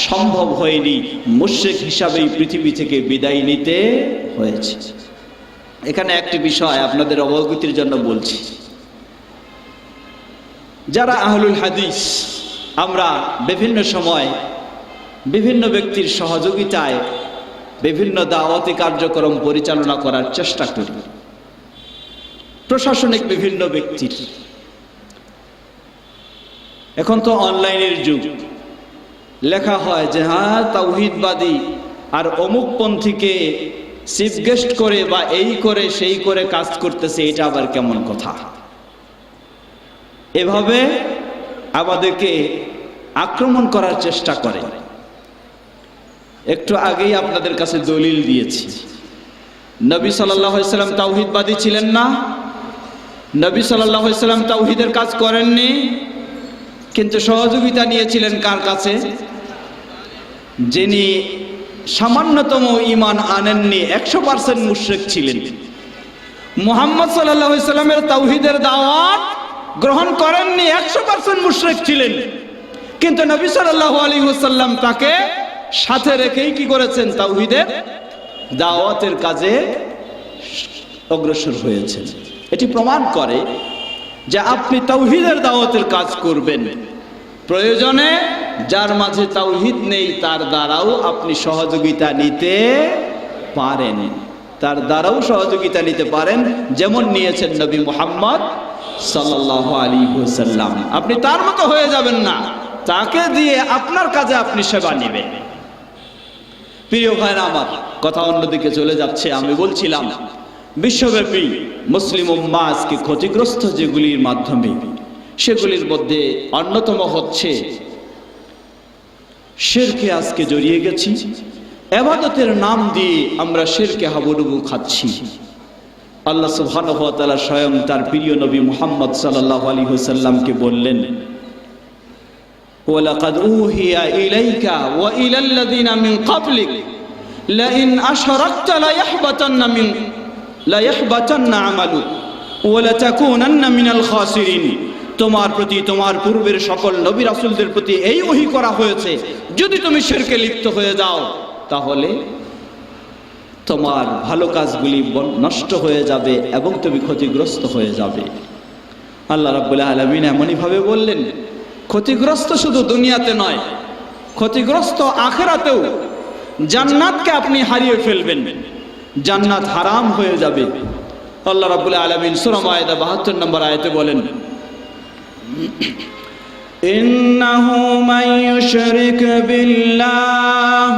সম্ভব হয়নি। মুশরিক হিসাবেই পৃথিবী থেকে বিদায় নিতে হয়েছে। এখানে একটি বিষয় আপনাদের অবগতির জন্য বলছি, যারা আহলুল হাদিস আমরা বিভিন্ন সময় বিভিন্ন ব্যক্তির সহযোগিতায় বিভিন্ন দাওয়াতি কার্যক্রম পরিচালনা করার চেষ্টা করি, প্রশাসনিক বিভিন্ন ব্যক্তির। এখন তো অনলাইনের যুগ, লেখা হয় যে হ্যাঁ তাওহীদবাদী আর অমুক পন্থীকে চিফ গেস্ট করে বা এই করে সেই করে কাজ করতেছে, এটা আবার কেমন কথা? এভাবে আমাদেরকে আক্রমণ করার চেষ্টা করে। একটু আগেই আপনাদের কাছে দলিল দিয়েছি, নবী সাল্লাল্লাহু আলাইহি ওয়াসাল্লাম তাওহীদবাদী ছিলেন না, নবী সাল্লাল্লাহু আলাইহি ওয়াসাল্লাম তাওহীদের কাজ করেননি, কিন্তু সহযোগিতা নিয়েছিলেন কার কাছে? যিনি সামান্যতম ঈমান আনেননি, 100% মুশরিক ছিলেন। মুহাম্মদ সাল্লাল্লাহু আলাইহি ওয়াসাল্লামের তাওহীদের দাওয়াত গ্রহণ করেননি, 100% মুশরিক ছিলেন, কিন্তু নবী সাল্লাল্লাহু আলাইহি ওয়াসাল্লাম তাকে সাথে রেখেই কি করেছেন? তাওহীদের দাওয়াতের কাজে অগ্রসর হয়েছেন। এটি প্রমাণ করে যে আপনি তাওহীদের দাওয়াতের কাজ করবেন, প্রয়োজনে যার মাঝে তাওহীদ নেই তার দ্বারাও আপনি সহযোগিতা নিতে পারেন, তার দ্বারাও সহযোগিতা নিতে পারেন, যেমন নিয়েছেন নবী মুহাম্মদ সাল্লাল্লাহু আলাইহি ওয়াসাল্লাম। আপনি তার মতো হয়ে যাবেন না, তাকে দিয়ে আপনার কাজে আপনি সেবা নেবেন। প্রিয় ভাইরা আমার, কথা অন্যদিকে চলে যাচ্ছে। আমি বলছিলাম বিশ্বব্যাপী মুসলিম উম্মাহ আজকে ক্ষতিগ্রস্ত যেগুলির মাধ্যমে, সেগুলির মধ্যে অন্যতম হচ্ছে শিরকে আজকে জড়িয়ে গেছি। ইবাদতের নাম দিয়ে আমরা শিরকে হাবুডুবু খাচ্ছি। আল্লাহ সুবহানাহু ওয়া তাআলা স্বয়ং তার প্রিয় নবী মুহাম্মদ সাল্লাল্লাহু আলাইহি ওয়াসাল্লামকে বললেন, ওয়ালাকাদ উহিয়া ইলাইকা ওয়া ইলাল্লাযিনা মিন ক্বাবলিক লাইন আশরাকতা লায়াহবাতান্না আমালুক ওয়া লাতাকুনান্না মিনাল খাসিরিন। তোমার প্রতি, তোমার পূর্বের সকল নবী রাসূলদের প্রতি এই ওহী করা হয়েছে, যদি তুমি শিরকে লিপ্ত হয়ে যাও তাহলে তোমার ভালো কাজগুলি নষ্ট হয়ে যাবে এবং তুমি ক্ষতিগ্রস্ত হয়ে যাবে। আল্লাহ রাব্বুল আলামিন এমনইভাবে বললেন, ক্ষতিগ্রস্ত শুধু দুনিয়াতে নয়, ক্ষতিগ্রস্ত আখিরাতেও। জান্নাতকে আপনি হারিয়ে ফেলবেন, জান্নাত হারাম হয়ে যাবে। আল্লাহ রাব্বুল আলামিন সূরা মায়েদা 72 নম্বর আয়াতে বলেন, ইন্নাহু মান ইউশরিক বিল্লাহ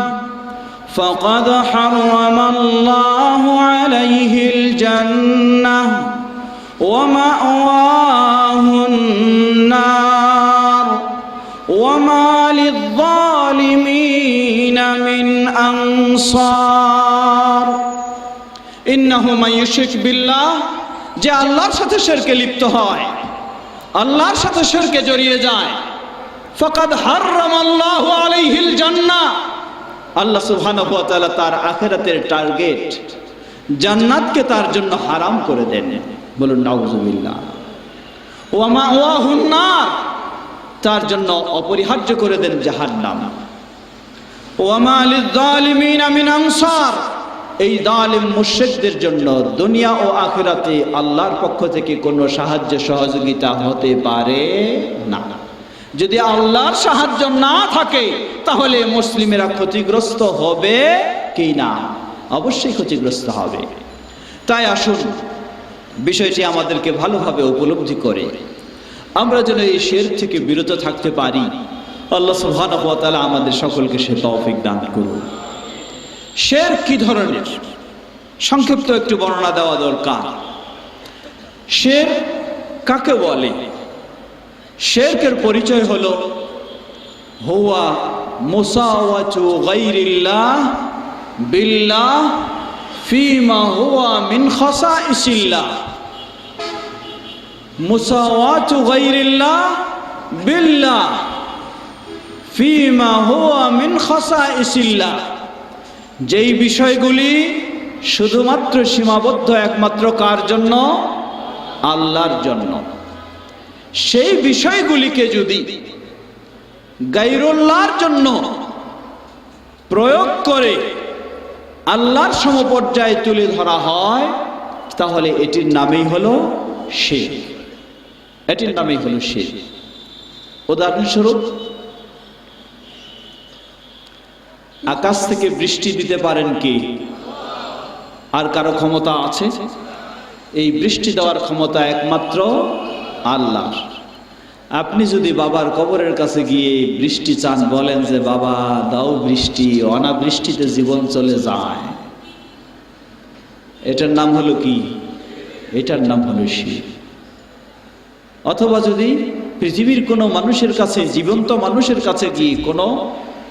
ফাকাদ হারামাল্লাহু আলাইহিল জান্নাহ ওয়া মাওয়াহুন নার আনসার ইন্নাহু মান ইউশরিক বিল্লাহ, যে আল্লাহর সাথে শিরকে লিপ্ত হয়, আল্লাহর সাথে শিরকে জড়িয়ে যায়, ফাকাদ হারামাল্লাহু আলাইহিল জান্নাহ, আল্লাহ সুবহানাহু ওয়া তাআলা তার আখিরাতের টার্গেট জান্নাতকে তার জন্য হারাম করে দেন। বলুন নাউযুবিল্লাহ। ওয়া মাওয়াহুন নার, তার জন্য অপরিহার্য করে দেন জাহান্নাম। ওয়া মা লিয-যালিমিনা মিন আনসার, এই জালিম মুশরিকদের জন্য দুনিয়া ও আখিরাতে আল্লাহর পক্ষ থেকে কোনো সাহায্য সহযোগিতা হতে পারে না। যদি আল্লাহর সাহায্য না থাকে তাহলে মুসলিমেরা ক্ষতিগ্রস্ত হবে কি না? অবশ্যই ক্ষতিগ্রস্ত হবে। তাই আসুন বিষয়টি আমাদেরকে ভালোভাবে উপলব্ধি করে আমরা যেন এই শিরক থেকে বিরত থাকতে পারি। আল্লাহ সুবহানাহু ওয়া তাআলা আমাদের সকলকে সে তৌফিক দান করুন। শিরক কি ধরনের, সংক্ষিপ্ত একটু বর্ণনা দেওয়া দরকার। শিরক কাকে বলে? শিরকের পরিচয় হলো হুয়া মুসাওয়াতু গায়রিল্লাহ বিল্লাহ ফিমা হুয়া মিন খাসাইসিল্লাহ। মুসাওয়াতু গায়রিল্লাহ বিল্লাহ ফিমা হুয়া মিন খাসাইসিল্লাহ, যেই বিষয়গুলি শুধুমাত্র সীমাবদ্ধ একমাত্র কার জন্য? আল্লাহর জন্য। সেই বিষয়গুলিকে যদি গায়রুল্লাহর জন্য প্রয়োগ করে আল্লাহর সমপর্যায়ে তুলে ধরা হয় তাহলে এটির নামেই হলো শিরক। এটির নামেই হলো শিরক। উদাহরণস্বরূপ, আকাশ থেকে বৃষ্টি দিতে পারেন কে? আর কারো ক্ষমতা আছে? এই বৃষ্টি দেওয়ার ক্ষমতা একমাত্র আল্লাহর। আপনি যদি বাবার কবরের কাছে গিয়ে বৃষ্টি চান, বলেন যে বাবা দাও বৃষ্টি, অনাবৃষ্টিতে জীবন চলে যায়, এটার নাম হলো কি? এটার নাম হলো শিরক। অথবা যদি পৃথিবীর কোনো মানুষের কাছে, জীবন্ত মানুষের কাছে গিয়ে, কোনো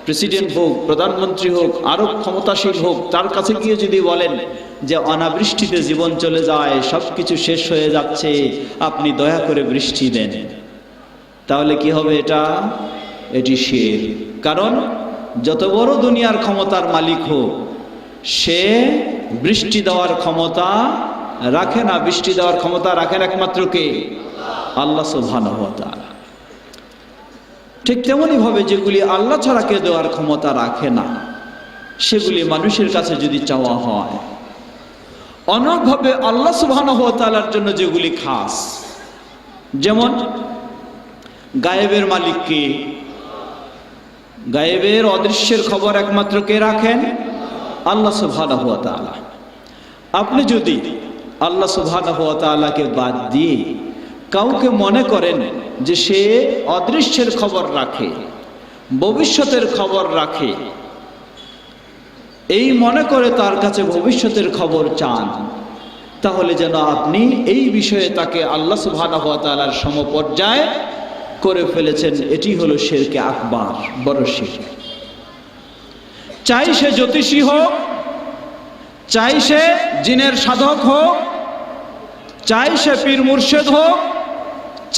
প্রেসিডেন্ট হোক, প্রধানমন্ত্রী হোক, আরো ক্ষমতাশীল হোক, তার কাছে গিয়ে যদি বলেন যে অনাবৃষ্টিতে জীবন চলে যায়, সবকিছু শেষ হয়ে যাচ্ছে, আপনি দয়া করে বৃষ্টি দেন, তাহলে কি হবে? এটি শিরক। কারণ যত বড় দুনিয়ার ক্ষমতার মালিক হোক, সে বৃষ্টি দেওয়ার ক্ষমতা রাখে না। বৃষ্টি দেওয়ার ক্ষমতা রাখেন একমাত্র কে? আল্লাহ সুবহানাহু ওয়া তাআলা। ঠিক তেমনি ভাবে যেগুলি আল্লাহ ছাড়া কে দেওয়ার ক্ষমতা রাখে না, সেগুলি মানুষের কাছে যদি চাওয়া হয়, অন্যভাবে আল্লাহ সুবহানাহু ওয়া তাআলার জন্য যেগুলি খাস, যেমন গায়েবের মালিক কে? গায়েবের অদৃশ্যের খবর একমাত্র কে রাখেন? আল্লাহ সুবহানাহু ওয়া তাআলা। আপনি যদি আল্লাহ সুবহানাহু ওয়া তাআলাকে বাদ দিয়ে কাউকে মনে করেন যে সে অদৃশ্যের খবর রাখে, ভবিষ্যতের খবর রাখে, এই মনে করে তার কাছে ভবিষ্যতের খবর চান, তাহলে যেন আপনি এই বিষয়ে তাকে আল্লাহ সুবহানাহু ওয়া তাআলার সমপর্যায় করে ফেলেছেন। এটি হলো শিরকে আকবার, বড় শিরক। চাই সে জ্যোতিষী হোক, চাই সে জিনের সাধক হোক, চাই সে পীর মুর্শিদ হোক,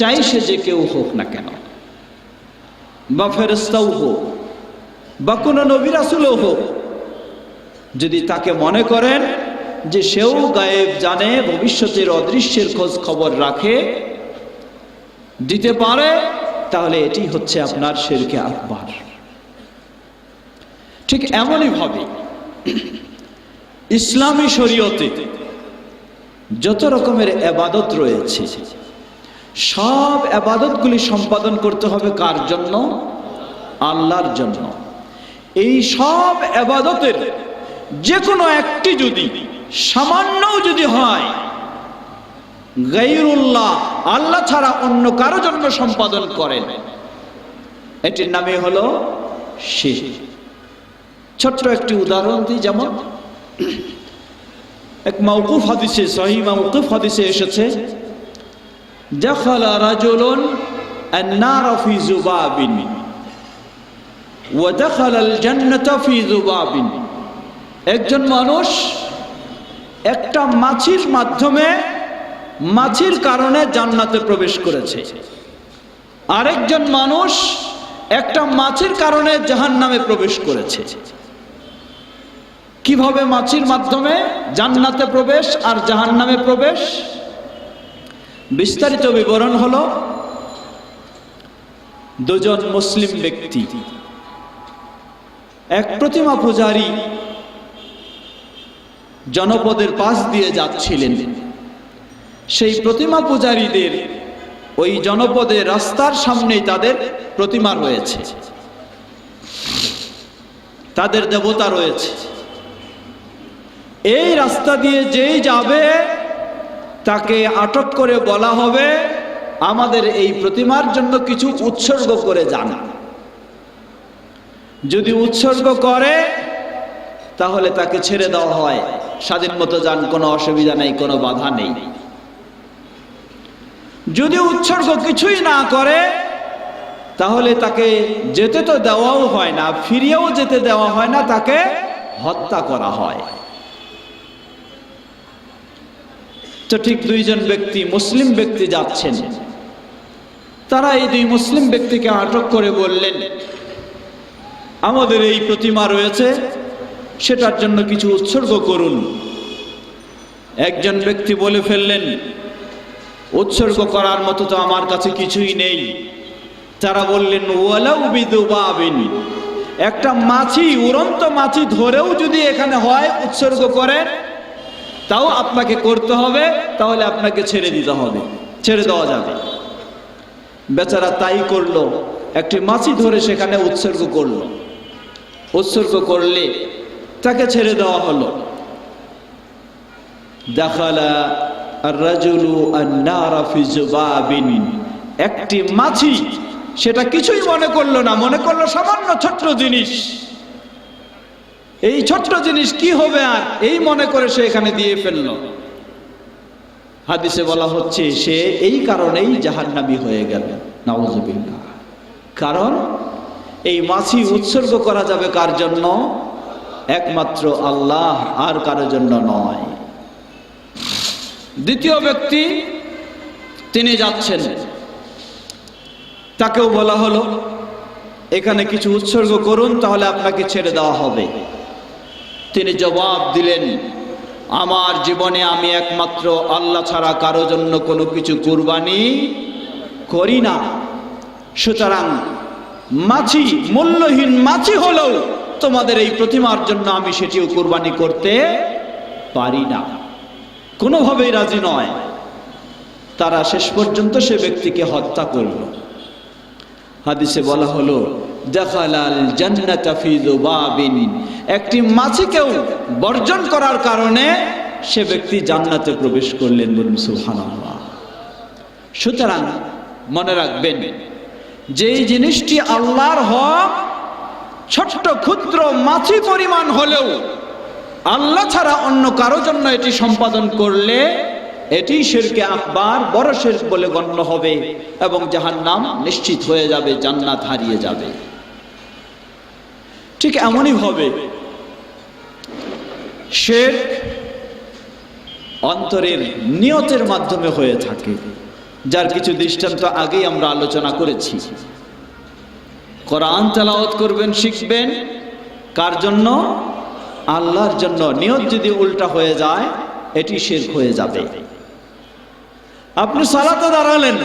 চাই সে যে কেউ হোক না কেন, বা ফেরেশতাও হোক, বা কোনো নবী রাসূলও হোক, যদি তাকে মনে করেন যে সেও গায়েব জানে, ভবিষ্যতের অদৃশ্যের খোঁজ খবর রাখে, দিতে পারে, তাহলে এটি হচ্ছে আপনার শিরকে আকবার। ঠিক এমনই ভাবে ইসলামী শরীয়তে যত রকমের ইবাদত রয়েছে, সব ইবাদতগুলি সম্পাদন করতে হবে কার জন্য? আল্লাহর জন্য। এই সব ইবাদতের যে কোনো একটি যদি সামান্যও যদি হয় গায়রুল্লাহ, আল্লাহ ছাড়া অন্য কারো জন্য সম্পাদন করেন, এটির নামে হলো শিরক। ছোট্ট একটি উদাহরণ দিই। যেমন এক মাওকুফ হাদিসে, সহিহ মাওকুফ হাদিসে এসেছে, দাখালা রাজুলুন আন-নার ফি যুবাবিন ওয়া দাখালা আল-জান্নাতা ফি যুবাবিন একজন মানুষ একটা মাছির মাধ্যমে, মাছির কারণে জান্নাতে প্রবেশ করেছে, আরেকজন মানুষ একটা মাছির কারণে জাহান্নামে প্রবেশ করেছে। কিভাবে মাছির মাধ্যমে জান্নাতে প্রবেশ আর জাহান্নামে প্রবেশ? বিস্তারিত বিবরণ হলো, দুজন মুসলিম ব্যক্তি, এক প্রতিমা পূজারী জনপদের পাশ দিয়ে যাচ্ছিলেন। সেই প্রতিমা পূজারীদের ওই জনপদের রাস্তার সামনেই তাদের প্রতিমা রয়েছে, তাদের দেবতা রয়েছে। এই রাস্তা দিয়ে যেই যাবে তাকে আটক করে বলা হবে, আমাদের এই প্রতিমার জন্য কিছু উৎসর্গ করে যান। যদি উৎসর্গ করে তাহলে তাকে ছেড়ে দেওয়া হয়, স্বাধীন মতো যান, কোনো অসুবিধা নেই, কোনো বাধা নেই। যদি উৎসর্গ কিছুই না করে তাহলে তাকে যেতে তো দেওয়াও হয় না, ফিরিয়েও যেতে দেওয়া হয় না, তাকে হত্যা করা হয়। তো ঠিক দুইজন ব্যক্তি, মুসলিম ব্যক্তি যাচ্ছেন, তারা এই দুই মুসলিম ব্যক্তিকে আটক করে বললেন, আমাদের এই প্রতিমা রয়েছে, সেটার জন্য কিছু উৎসর্গ করুন। একজন ব্যক্তি বলে ফেললেন, উৎসর্গ করার মতো তো আমার কাছে কিছুই নেই। তারা বললেন, ওয়ালাউ বিদুবাবিন, একটা মাছি, উড়ন্ত মাছি ধরেও যদি এখানে হয় উৎসর্গ করেন তাও আপনাকে করতে হবে, তাহলে আপনাকে ছেড়ে দিতে হবে, ছেড়ে দেওয়া যাবে। বেচারা তাই করলো, একটি মাছি ধরে সেখানে উৎসর্গ করলো। উৎসর্গ করলে তাকে ছেড়ে দেওয়া হলো। দাখালা আর-রাজুলু আন-নারা ফি যুবাবিন, একটি মাছি সেটা কিছুই মনে করলো না, মনে করলো সামান্য ছোট্ট জিনিস, এই ছোট্ট জিনিস কি হবে আর, এই মনে করে সে এখানে দিয়ে ফেললো। হাদিসে বলা হচ্ছে সে এই কারণেই জাহান্নামী হয়ে গেল, নাউযুবিল্লাহ। কারণ এই মাছি উৎসর্গ করা যাবে কার জন্য? একমাত্র আল্লাহ, আর কারোর জন্য নয়। দ্বিতীয় ব্যক্তি, তিনি যাচ্ছেন, তাকেও বলা হলো এখানে কিছু উৎসর্গ করুন, তাহলে আপনাকে ছেড়ে দেওয়া হবে। তিনি জবাব দিলেন, আমার জীবনে আমি একমাত্র আল্লাহ ছাড়া কারো জন্য কোনো কিছু কুরবানি করি না। সুতরাং মাছি, মূল্যহীন মাছি হলেও তোমাদের এই প্রতিমার জন্য আমি সেটিও কুরবানি করতে পারি না। কোনোভাবেই রাজি নয়। তারা শেষ পর্যন্ত সে ব্যক্তিকে হত্যা করল। হাদিসে বলা হলো, দাখালাল জান্নাতা ফি যুবাবিন, একটি মাছিকেও বর্জন করার কারণে সে ব্যক্তি জান্নাতে প্রবেশ করলেন। বলুন সুবহানাল্লাহ। সুতরাং মনে রাখবেন, যেই জিনিসটি আল্লাহর হক, ছোট্ট ক্ষুদ্র মাছি পরিমাণ হলেও আল্লাহ ছাড়া অন্য কারো জন্য এটি সম্পাদন করলে এটি শিরকে আকবার, বড় শিরক বলে গণ্য হবে এবং জাহান্নাম নিশ্চিত হয়ে যাবে, জান্নাত হারিয়ে যাবে। ঠিক এমনই ভাবে শিরক অন্তরের নিয়তের মাধ্যমে হয়ে থাকে, যার কিছু দৃষ্টান্ত আগেই আমরা আলোচনা করেছি। কোরআন তেলাওয়াত করবেন, শিখবেন, কার জন্য? আল্লাহর জন্য। নিয়ত যদি উল্টা হয়ে যায় এটি শিরক হয়ে যাবে। আপনি সালাতে দাঁড়ালেন,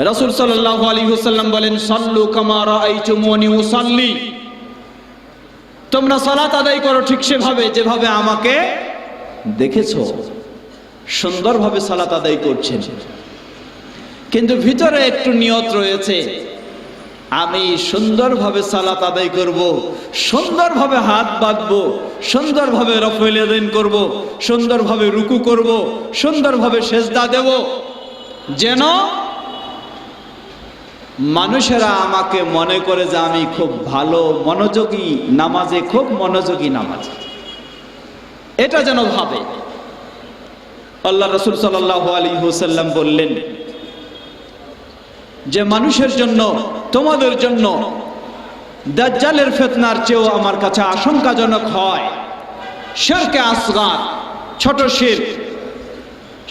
রাসূল সাল্লাল্লাহু আলাইহি ওয়াসাল্লাম বলেন, সাল্লু কামা রাআইতুমুনি উসাল্লি, তোমরা সালাত আদায় করো ঠিক সেভাবে যেভাবে আমাকে দেখেছো। সুন্দরভাবে সালাত আদায় করছেন, কিন্তু ভিতরে একটু নিয়ত রয়েছে, আমি সুন্দরভাবে সালাত আদায় করব, সুন্দরভাবে হাত বাঁধবো, সুন্দরভাবে রফউল ইয়াদাইন করব, সুন্দরভাবে রুকু করব, সুন্দরভাবে সেজদা দেব, যেন মানুষেরা আমাকে মনে করে যে আমি খুব ভালো মনোযোগী নামাজে, খুব মনোযোগী নামাজ, এটা যেন ভাবে। আল্লাহ রাসূল সাল্লাল্লাহু আলাইহি ওয়াসাল্লাম বললেন যে মানুষের জন্য, তোমাদের জন্য দাজ্জালের ফিতনার চেয়েও আমার কাছে আশঙ্কাজনক হয় শিরকে আসগার, ছোট শিরক।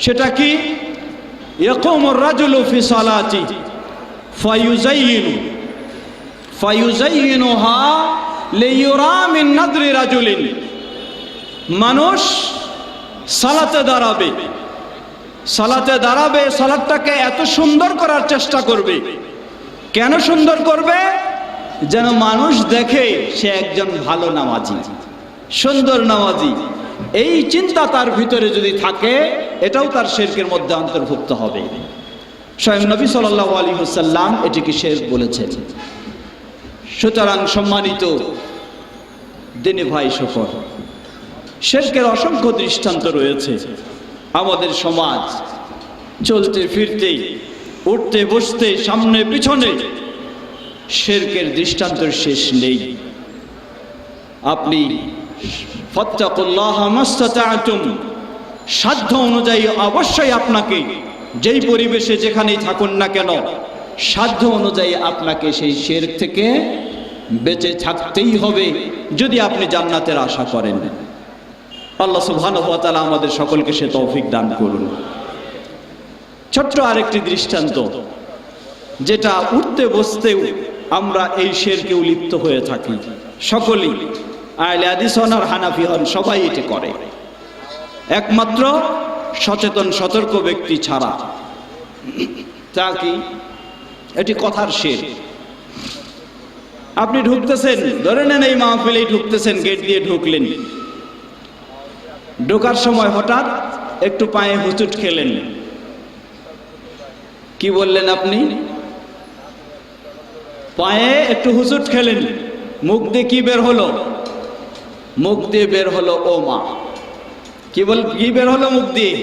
সেটা কি? ইয়াকুমুর রাজুলু ফি সালাতি ফায়ুযায়্যিনুহা লিয়ুরা মিন নাদরি রাজুলিন। মানুষ সালাতে দাঁড়াবে, সালাতটাকে এত সুন্দর করার চেষ্টা করবে। কেন সুন্দর করবে? যেন মানুষ দেখে সে একজন ভালো নামাজি, সুন্দর নামাজি। এই চিন্তা তার ভিতরে যদি থাকে, এটাও তার শিরকের মধ্যে অন্তর্ভুক্ত হবে। স্বয়ং নবী সাল্লাল্লাহু আলাইহি ওয়াসাল্লাম এটিকে শিরক বলেছেন। সুতরাং সম্মানিত দিনী ভাই সকল, শিরকের অসংখ্য দৃষ্টান্ত রয়েছে আমাদের সমাজ। চলতে ফিরতে, উঠতে বসতে, সামনে পিছনে শিরকের দৃষ্টান্তের শেষ নেই। আপনি ফাত্তাকুল্লাহ মাসতাতা'তুম, সাধ্য অনুযায়ী অবশ্যই আপনাকে যেই পরিবেশে যেখানেই থাকুন না কেন, সাধ্য অনুযায়ী আপনাকে সেই শিরক থেকে বেঁচে থাকতেই হবে যদি আপনি জান্নাতের আশা করেন। আল্লাহ সুবহানাহু ওয়া তাআলা আমাদের সকলকে সে তৌফিক দান করুন। ছোট্ট আরেকটি দৃষ্টান্ত, যেটা উঠতে বসতেও আমরা এই শিরকে লিপ্ত হয়ে থাকি সকলেই, আহলে হাদিস হন আর হানাফি হন, সবাই এটি করে, একমাত্র সচেতন সতর্ক ব্যক্তি ছাড়া। তা কি? এটি কথার শিরক। আপনি ঢুকতেছেন, ধরে নেন এই মাহফিলেই ঢুকতেছেন, গেট দিয়ে ঢুকলেন, ঢোকার সময় হঠাৎ একটু পায়ে হুচুট খেলেন। কি বললেন আপনি? পায়ে একটু হুচুট খেলেন। মুখ দিয়ে কি বের হলো? মুখ দিয়ে বের হলো ও মা। কি বের হলো মুখ দিয়ে?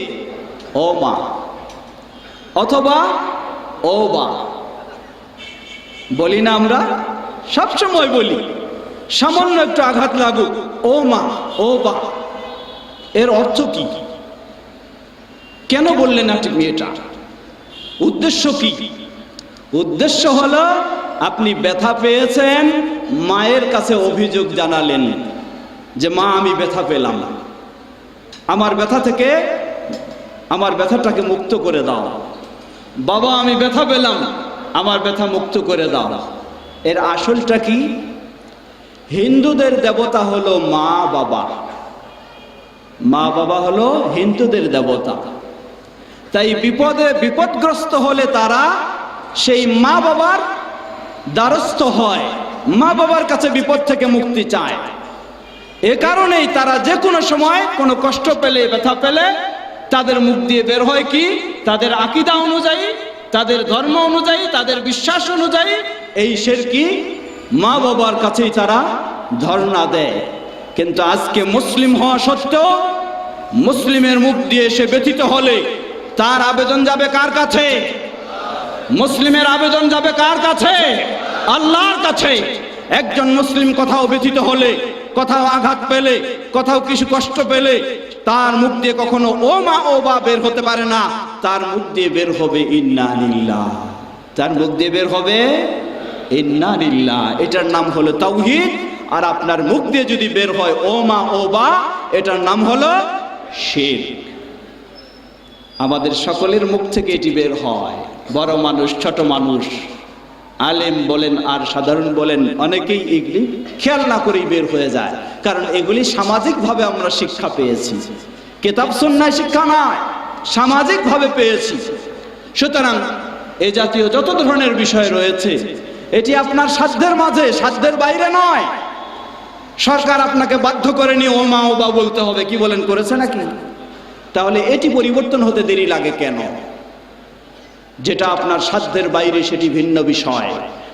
ও মা, অথবা ও বা। বলি না আমরা? সবসময় বলি, সামান্য একটু আঘাত লাগুক, ও মা, ও বা। এর অর্থ কি? কেন বললেন আপনি এটা? উদ্দেশ্য কি? উদ্দেশ্য হলো আপনি ব্যথা পেয়েছেন, মায়ের কাছে অভিযোগ জানালেন যে মা আমি ব্যথা পেলাম, আমার ব্যথাটাকে মুক্ত করে দাও। বাবা আমি ব্যথা পেলাম, আমার ব্যথা মুক্ত করে দাও। এর আসলটা কি? হিন্দুদের দেবতা হলো মা বাবা। মা বাবা হলো হিন্দুদের দেবতা। তাই বিপদগ্রস্ত হলে তারা সেই মা বাবার দ্বারস্থ হয়, মা বাবার কাছে বিপদ থেকে মুক্তি চায়। এ কারণেই তারা যে কোনো সময় কোনো কষ্ট পেলে, ব্যথা পেলে তাদের মুখ দিয়ে বের হয় কি? তাদের আকীদা অনুযায়ী, তাদের ধর্ম অনুযায়ী, তাদের বিশ্বাস অনুযায়ী এই শিরকি মা বাবার কাছেই তারা ধর্ণা দেয়। কিন্তু আজকে মুসলিম হওয়া সত্ত্বেও মুসলিমের মুখ দিয়ে সে ব্যথিত হলে তার আবেদন যাবে কার কাছে? মুসলিমের আবেদন যাবে কার কাছে? আল্লাহর কাছে। একজন মুসলিম কোথাও ব্যথিত হলে, কোথাও আঘাত পেলে, কোথাও কিছু কষ্ট পেলে তার মুখ দিয়ে কখনো ও মা ও বা বের হতে পারে না। তার মুখ দিয়ে বের হবে ইন্না লিল্লাহ। তার মুখ দিয়ে বের হবে ইন্না লিল্লাহ। এটার নাম হলো তাওহীদ। আর আপনার মুখ দিয়ে যদি বের হয় ও মা ও বা, এটার নাম হলো শিরক। আমাদের সকলের মুখ থেকে এটি বের হয়। বড় মানুষ, ছোট মানুষ, আলেম বলেন আর সাধারণ বলেন, অনেকেই এগুলি খেয়াল না করেই বের হয়ে যায়। কারণ এগুলি সামাজিকভাবে আমরা শিক্ষা পেয়েছি, কিতাব সুন্নাহ শিক্ষা নয়, সামাজিকভাবে পেয়েছি। সুতরাং এই জাতীয় যত ধরনের বিষয় রয়েছে এটি আপনার সাধ্যের মাঝে, সাধ্যের বাইরে নয়। সরকার আপনাকে বাধ্য করে নিয়ে ও মা ও বা বলতে হবে, কি বলেন, করেছে নাকি? তাহলে এটি পরিবর্তন হতে দেরি লাগে কেন? যেটা আপনার সাধ্যের বাইরে সেটি ভিন্ন বিষয়,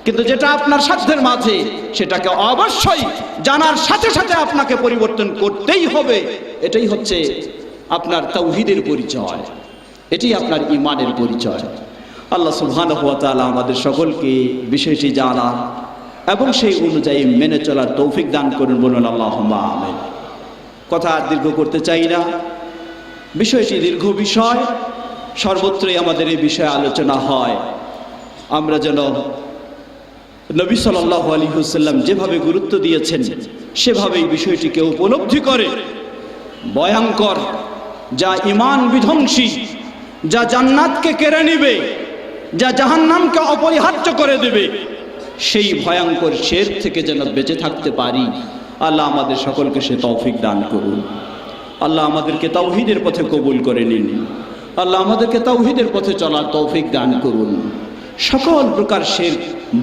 কিন্তু যেটা আপনার সাধ্যের মাঝে সেটাকে অবশ্যই জানার সাথে সাথে আপনাকে পরিবর্তন করতেই হবে। এটাই হচ্ছে আপনার তাওহীদের পরিচয়, এটি আপনার ঈমানের পরিচয়। আল্লাহ সুবহানাহু ওয়া তাআলা আমাদের সকলকে বিষয়টি জানা এবং সেই অনুযায়ী মেনে চলার তৌফিক দান করুন, বলুন আল্লাহুম্মা আমিন। কথা আর দীর্ঘ করতে চাই না, বিষয়টি দীর্ঘ বিষয়, সর্বত্রই আমাদের এই বিষয়ে আলোচনা হয়। আমরা যেন নবী সাল্লাল্লাহু আলাইহি ওয়াসাল্লাম যেভাবে গুরুত্ব দিয়েছেন সেভাবে এই বিষয়টিকে উপলব্ধি করে ভয়ঙ্কর, যা ঈমান বিধ্বংসী, যা জান্নাতকে কেড়ে নেবে, যা জাহান্নামকে অপরিহার্য করে দেবে, সেই ভয়ঙ্কর শের থেকে যেন বেঁচে থাকতে পারি। আল্লাহ আমাদের সকলকে সে তৌফিক দান করুন। আল্লাহ আমাদেরকে তাওহীদের পথে কবুল করে নিন। আল্লাহ আমাদেরকে তাওহীদের পথে চলার তৌফিক দান করুন। সকল প্রকার শের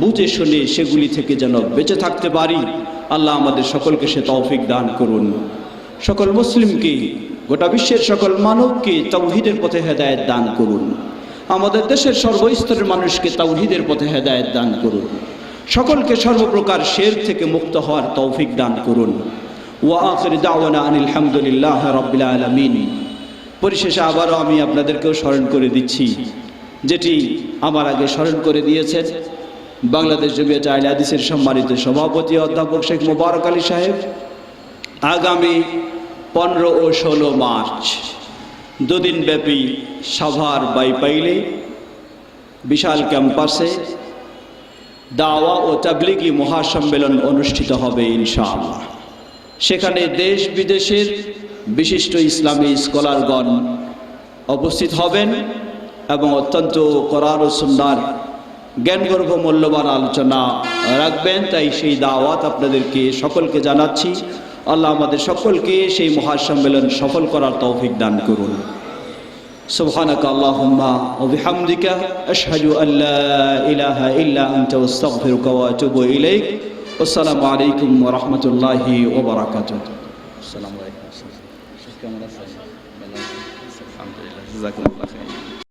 বুঝে শুনে সেগুলি থেকে যেন বেঁচে থাকতে পারি। আল্লাহ আমাদের সকলকে সে তৌফিক দান করুন। সকল মুসলিমকে, গোটা বিশ্বের সকল মানবকে তাওহীদের পথে হেদায়েত দান করুন। আমাদের দেশের সর্বস্তরের মানুষকে তাওহীদের পথে হেদায়েত দান করুন। সকলকে সর্বপ্রকার শের থেকে মুক্ত হওয়ার তৌফিক দান করুন। ওয়া আখির দাওয়ানা আনিল হামদুলিল্লাহি রাব্বিল আলামিন। পরিশেষে আবারও আমি আপনাদেরকেও স্মরণ করে দিচ্ছি, যেটি আমার আগে স্মরণ করে দিয়েছেন বাংলাদেশ জমিয়ত আহলে হাদিসের সম্মানিত সভাপতি অধ্যাপক শেখ মোবারক আলী সাহেব। আগামী 15 ও 16 মার্চ দুদিনব্যাপী সাভার বাইপাইলে বিশাল ক্যাম্পাসে দাওয়া ও তাবলীগী মহাসম্মেলন অনুষ্ঠিত হবে ইনশাআল্লাহ। সেখানে দেশ বিদেশের বিশিষ্ট ইসলামী স্কলারগণ উপস্থিত হবেন এবং অত্যন্ত কোরআন ও সুন্নাহর জ্ঞানগর্ভ মূল্যবান আলোচনা রাখবেন। তাই সেই দাওয়াত আপনাদেরকে সকলকে জানাচ্ছি। আল্লাহ আমাদের সকলকে সেই মহাসম্মেলন সফল করার তৌফিক দান করুন। সুবহানাকা আল্লাহুম্মা ওয়া বিহামদিকা আশহাদু আল্লা ইলাহা ইল্লা আনতা আস্তাগফিরুকা ওয়া আতুবু ইলাইক। আসসালামু আলাইকুম ওয়া রাহমাতুল্লাহি ওয়া বারাকাতুহু। আসসালামু আলাইকুম। কেমন আছেন? আলহামদুলিল্লাহ, জাযাকাল্লাহু খাইর।